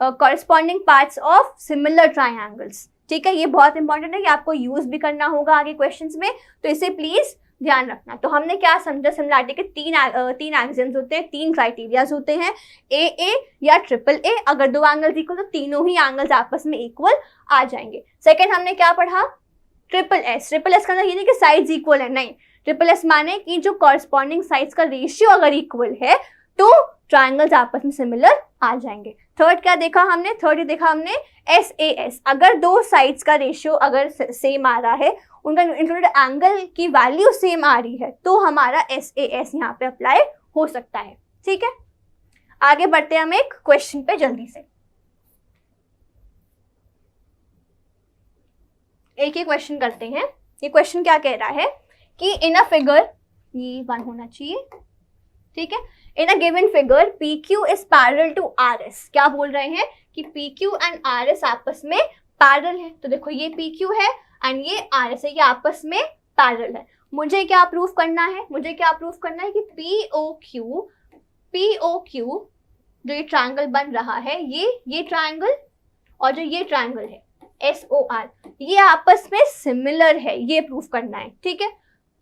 corresponding parts of similar triangles. ठीक है, ये बहुत इंपॉर्टेंट है कि आपको यूज भी करना होगा आगे क्वेश्चंस में, तो इसे प्लीज ध्यान रखना। तो हमने क्या समझा, सिमिलरिटी के तीन एक्सियम्स होते हैं, 3 क्राइटेरियाज होते हैं, AA या AAA। अगर 2 एंगल्स इक्वल तो तीनों ही एंगल्स आपस में इक्वल आ जाएंगे। सेकंड हमने क्या पढ़ा, SSS। SSS का मतलब ये नहीं कि साइड्स इक्वल है, नहीं, SSS माने कि जो कॉरेस्पॉन्डिंग साइड्स का रेशियो अगर इक्वल है तो ट्राइंगल्स आपस में सिमिलर आ जाएंगे। थर्ड क्या देखा हमने, थर्ड देखा हमने SAS। अगर 2 साइड्स का रेशियो अगर सेम आ रहा है, उनका इंक्लूडेड एंगल की वैल्यू सेम आ रही है, तो हमारा SAS यहाँ पे अप्लाई हो सकता है। ठीक है, आगे बढ़ते हैं हम एक क्वेश्चन पे जल्दी से। एक ही क्वेश्चन करते हैं। ये क्वेश्चन क्या कह रहा है कि इन अ फिगर, ये 1 होना चाहिए, ठीक है, in a given figure PQ is parallel to RS। क्या बोल रहे हैं कि PQ एंड RS आपस में पैरेलल है। तो देखो ये PQ है एंड ये RS है, ये आपस में पैरेलल है। मुझे क्या प्रूफ करना है, मुझे क्या प्रूफ करना है कि POQ जो ये ट्रायंगल बन रहा है, ये ट्रायंगल और जो ये ट्रायंगल है SOR, ये आपस में सिमिलर है, ये प्रूफ करना है। ठीक है,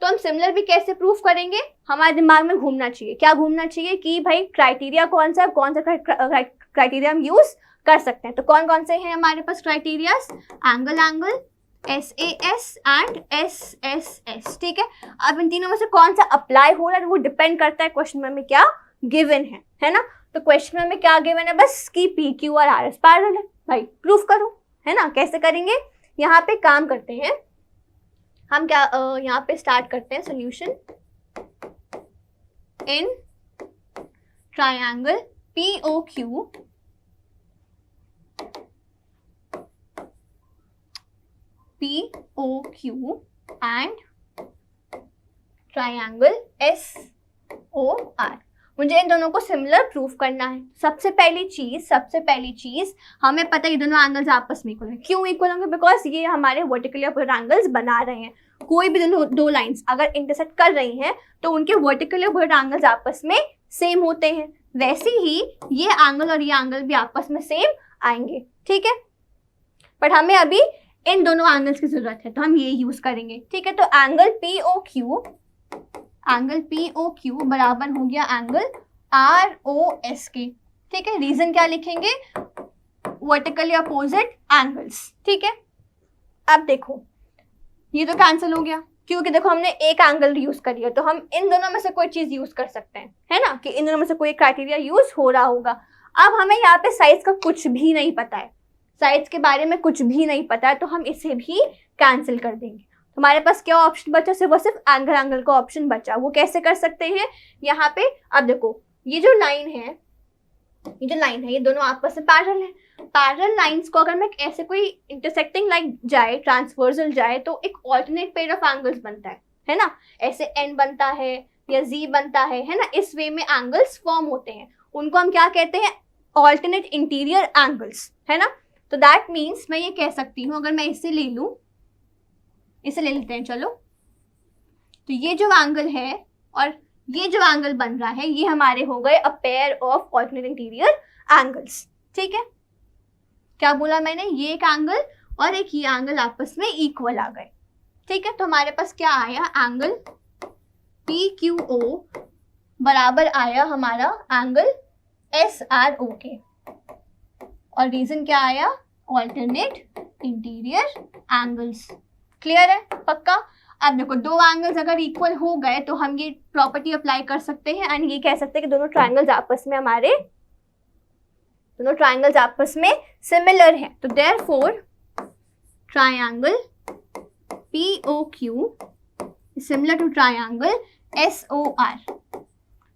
तो हम सिमिलर भी कैसे प्रूफ करेंगे, हमारे दिमाग में घूमना चाहिए। क्या घूमना चाहिए कि भाई क्राइटेरिया कौन सा क्राइटेरिया हम यूज कर सकते हैं। तो कौन कौन से हैं हमारे पास criterias, angle, SAS and SSS। ठीक है, अब इन तीनों में से कौन सा अप्लाई हो रहा है वो डिपेंड करता है क्वेश्चन में क्या गिवन है ना। तो क्वेश्चन में क्या गिवन है, बस कि PQ और RS पैरेलल है, भाई प्रूफ करो, है ना। कैसे करेंगे, यहाँ पे काम करते हैं हम, क्या यहाँ पे स्टार्ट करते हैं solution. In triangle POQ and triangle SOR, मुझे इन दोनों को सिमिलर प्रूफ करना है। सबसे पहली चीज हमें पता है ये दोनों एंगल्स आपस में इक्वल हैं। क्यों इक्वल होंगे, बिकॉज ये हमारे वर्टिकली अपोजिट एंगल्स बना रहे हैं। कोई भी दो लाइंस अगर इंटरसेक्ट कर रही हैं तो उनके वर्टिकली अपोजिट एंगल्स आपस में सेम होते हैं। वैसे ही ये एंगल और ये एंगल भी आपस में सेम आएंगे। ठीक है, बट हमें अभी इन दोनों एंगल्स की जरूरत है, तो हम ये यूज करेंगे। ठीक है, तो एंगल POQ बराबर हो गया एंगल ROS के। ठीक है, रीजन क्या लिखेंगे, वर्टिकली अपोजिट एंगल्स। ठीक है, अब देखो ये तो कैंसिल हो गया, क्योंकि देखो हमने एक एंगल यूज कर लिया, तो हम इन दोनों में से कोई चीज यूज कर सकते हैं, है ना, कि इन दोनों में से कोई क्राइटेरिया यूज हो रहा होगा। अब हमें यहाँ पे साइज का कुछ भी नहीं पता है, साइज के बारे में कुछ भी नहीं पता है, तो हम इसे भी कैंसिल कर देंगे। हमारे पास क्या ऑप्शन बचा, सिर्फ एंगल का ऑप्शन बचा। वो कैसे कर सकते हैं, यहाँ पे अब देखो ये जो लाइन है ये दोनों आपस में पैरेलल है। पैरेलल लाइंस को अगर मैं ऐसे कोई इंटरसेक्टिंग लाइन जाए, ट्रांसवर्सल जाए, तो एक ऑल्टरनेट पेयर ऑफ एंगल्स बनता है ना। ऐसे N बनता है या Z बनता है ना, इस वे में एंगल्स फॉर्म होते हैं। उनको हम क्या कहते हैं, ऑल्टरनेट इंटीरियर एंगल्स, है ना। तो दैट मीन्स मैं ये कह सकती हूँ, अगर मैं इसे ले लूँ, इसे ले लेते हैं चलो, तो ये जो एंगल है और ये जो एंगल बन रहा है, ये हमारे हो गए a pair of alternate interior angles. ठीक है, क्या बोला मैंने, ये एक एंगल और एक ये एंगल आपस में इक्वल आ गए। ठीक है, तो हमारे पास क्या आया, एंगल PQO बराबर आया हमारा एंगल SRO के, और रीजन क्या आया, ऑल्टरनेट इंटीरियर एंगल्स। क्लियर है, पक्का। अब देखो दो एंगल्स अगर इक्वल हो गए तो हम ये प्रॉपर्टी अप्लाई कर सकते हैं एंड ये कह सकते हैं कि दोनों ट्रायंगल्स आपस में सिमिलर हैं। तो therefore triangle POQ similar to triangle SOR।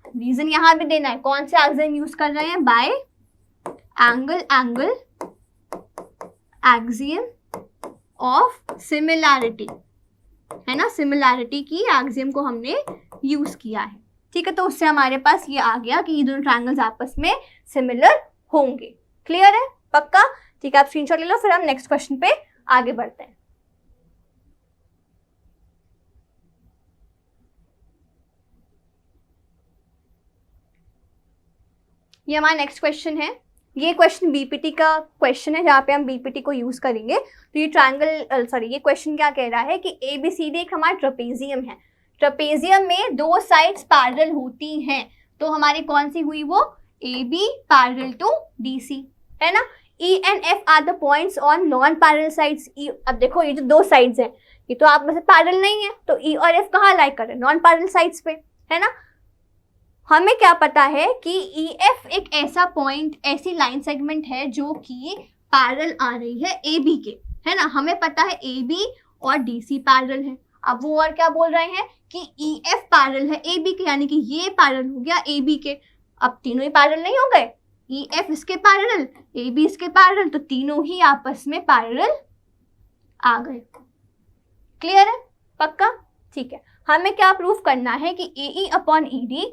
Reason यहां भी देना है, कौन से एक्सियम यूज कर रहे हैं, bye angle axiom of similarity, है ना। सिमिलैरिटी की एक्सियम को हमने यूज किया है। ठीक है, तो उससे हमारे पास ये आ गया कि ये दोनों ट्रायंगल्स आपस में सिमिलर होंगे। क्लियर है, पक्का। ठीक है, आप स्क्रीनशॉट ले लो, फिर हम नेक्स्ट क्वेश्चन पे आगे बढ़ते हैं। ये हमारा नेक्स्ट क्वेश्चन है। ये क्वेश्चन बीपीटी का क्वेश्चन है जहाँ पे हम बीपीटी को यूज करेंगे। तो ये ये क्वेश्चन क्या कह रहा है कि ABCD एक हमारा ट्रेपेजियम है। ट्रेपेजियम में दो साइड्स पैरेलल होती हैं, तो हमारी कौन सी हुई वो, AB पैरेलल टू DC, है ना। E and F are the points on non parallel sides. अब देखो ये जो दो साइड्स हैं ये तो आप में से पैरेलल नहीं है, तो E और F कहाँ लाई कर रहे हैं, नॉन पैरेलल साइड्स पे, है ना। हमें क्या पता है कि EF एक ऐसा पॉइंट, ऐसी लाइन सेगमेंट है जो कि पैरेलल आ रही है AB के, है ना। हमें पता है AB और DC पैरेलल है। अब वो और क्या बोल रहे हैं कि EF पैरेलल है AB के, यानी कि ये पैरेलल हो गया AB के। अब तीनों ही पैरेलल नहीं हो गए, EF इसके पैरेलल, AB इसके पैरेलल, तो तीनों ही आपस में पैरेलल आ गए। क्लियर है, पक्का, ठीक है। हमें क्या प्रूफ करना है कि AE अपॉन ED,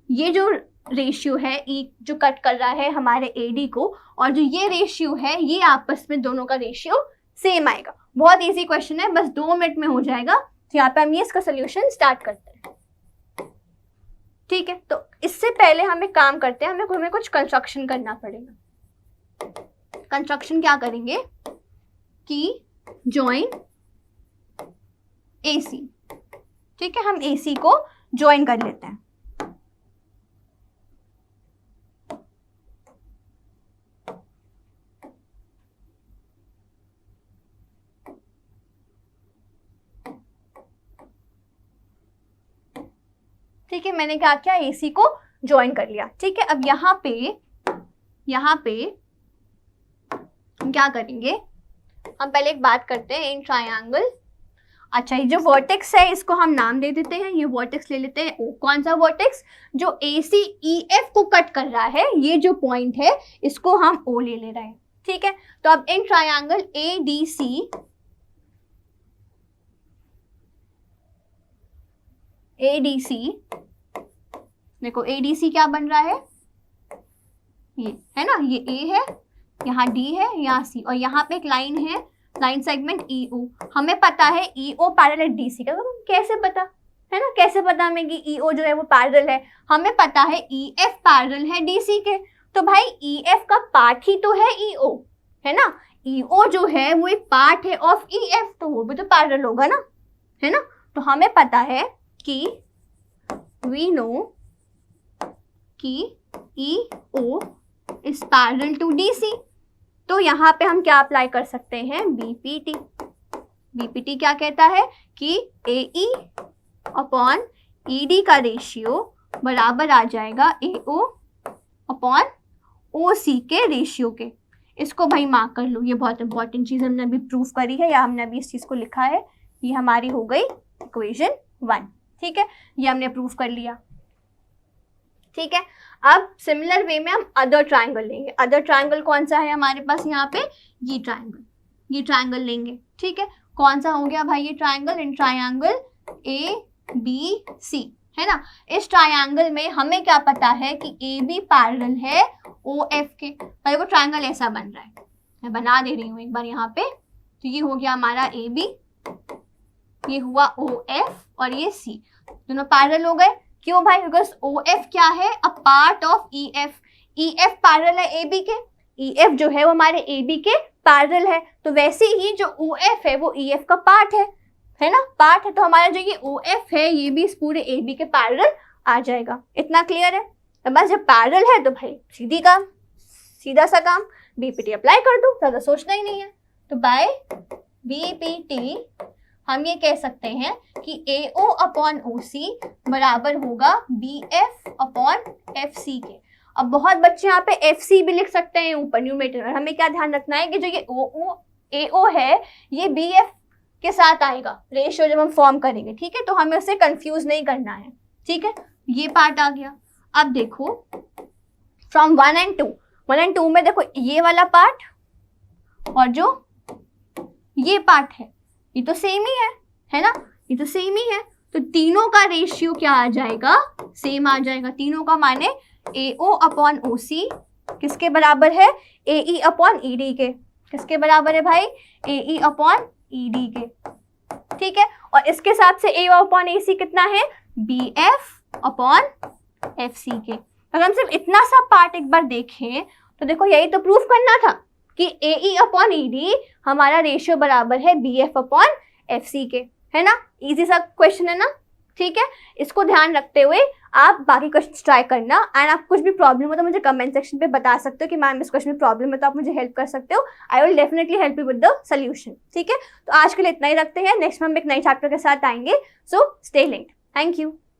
ये जो रेशियो है E जो कट कर रहा है हमारे AD को, और जो ये रेशियो है ये आपस में दोनों का रेशियो सेम आएगा। बहुत इजी क्वेश्चन है, बस 2 मिनट में हो जाएगा। तो यहाँ पे हम ये इसका सोल्यूशन स्टार्ट करते हैं, ठीक है। तो इससे पहले हम एक काम करते हैं, हमें कुछ कंस्ट्रक्शन करना पड़ेगा। कंस्ट्रक्शन क्या करेंगे कि जॉइन AC, ठीक है। हम AC को ज्वाइन कर लेते हैं। ठीक है, मैंने क्या किया, AC को ज्वाइन कर लिया, ठीक है। अब यहाँ पे हम क्या करेंगे, हम पहले एक बात करते हैं इन ट्रायंगल। अच्छा, ये जो वर्टेक्स है इसको हम नाम दे देते हैं, ये वर्टेक्स ले लेते हैं O। कौन सा वर्टेक्स, जो AC EF को कट कर रहा है, ये जो पॉइंट है इसको हम O ले रहे हैं, ठीक है। तो अब इन ट्रायंगल ADC देखो, ADC क्या बन रहा है, ये है ना, ये A है, यहाँ D है, यहाँ C, और यहाँ पे एक लाइन है, लाइन सेगमेंट EO। हमें पता है EO पैरेलल DC का, तो कैसे पता, है ना, कैसे पता हमें कि EO जो है वो पैरेलल है। हमें पता है EF पैरेलल है DC के, तो भाई EF का पार्ट ही तो है EO, है ना। EO जो है वो एक पार्ट है ऑफ EF, तो वो भी तो पैरेलल होगा ना, है ना। तो हमें पता है कि we know कि EO is parallel to DC। तो यहाँ पे हम क्या अप्लाई कर सकते हैं, BPT। BPT क्या कहता है कि AE अपॉन ED का रेशियो बराबर आ जाएगा AO अपॉन OC के रेशियो के। इसको भाई मार्क कर लो, ये बहुत इंपॉर्टेंट चीज़ हमने अभी प्रूफ करी है, या हमने अभी इस चीज़ को लिखा है। ये हमारी हो गई इक्वेशन 1, ठीक है, ये हमने प्रूफ कर लिया, ठीक है। अब सिमिलर वे में हम अदर ट्रायंगल लेंगे। अदर ट्रायंगल कौन सा है हमारे पास यहाँ पे, ये ट्रायंगल लेंगे, ठीक है। कौन सा हो गया भाई ये ट्रायंगल, इन ट्रायंगल ABC, है ना। इस ट्रायंगल में हमें क्या पता है कि AB पैरेलल है OF के। भाई वो ट्रायंगल ऐसा बन रहा है, मैं बना दे रही हूँ एक बार यहाँ पे। तो ये हो गया हमारा AB, ये हुआ OF, और ये C, दोनों पैरेलल हो गए। क्यों भाई, बिकॉज OF क्या है, अ part of EF। EF parallel है AB के, EF जो है वो हमारे AB के पैरेलल है, तो वैसे ही जो OF है वो EF का पार्ट है ना, पार्ट है। तो हमारा जो ये OF है ये भी इस पूरे AB के पैरेलल आ जाएगा। इतना क्लियर है। तो बस जब पैरेलल है तो भाई सीधा सा काम, BPT अप्लाई कर दो, ज़्यादा सोचना ही नहीं है। तो बाय BPT हम ये कह सकते हैं कि AO अपॉन OC बराबर होगा BF अपॉन FC के। अब बहुत बच्चे यहाँ पे FC भी लिख सकते हैं ऊपर न्यूमरेटर में। हमें क्या ध्यान रखना है कि जो ये AO है ये BF के साथ आएगा रेशियो जब हम फॉर्म करेंगे, ठीक है। तो हमें उसे कंफ्यूज नहीं करना है, ठीक है। ये पार्ट आ गया। अब देखो फ्रॉम 1 and 2 में देखो ये वाला पार्ट और जो ये पार्ट है ये तो सेम ही है ना, ये तो सेम ही है। तो तीनों का रेशियो क्या आ जाएगा, सेम आ जाएगा। तीनों का माने AO अपॉन OC किसके बराबर है, AE अपॉन ED के। किसके बराबर है भाई, AE अपॉन ED के, ठीक है। और इसके साथ से AO अपॉन AC कितना है, BF अपॉन FC के। अगर हम सिर्फ इतना सा पार्ट एक बार देखें तो देखो यही तो प्रूफ करना था कि AE अपॉन ED हमारा रेशियो बराबर है BF अपॉन FC के, है ना। इजी सा क्वेश्चन है ना, ठीक है। इसको ध्यान रखते हुए आप बाकी क्वेश्चन ट्राई करना, एंड आप कुछ भी प्रॉब्लम हो तो मुझे कमेंट सेक्शन पे बता सकते हो कि मैम इस क्वेश्चन में प्रॉब्लम है, तो आप मुझे हेल्प कर सकते हो। I will definitely help you with the solution, ठीक है। तो आज के लिए इतना ही रखते हैं, नेक्स्ट में हम एक नए चैप्टर के साथ आएंगे। So stay linked. Thank you.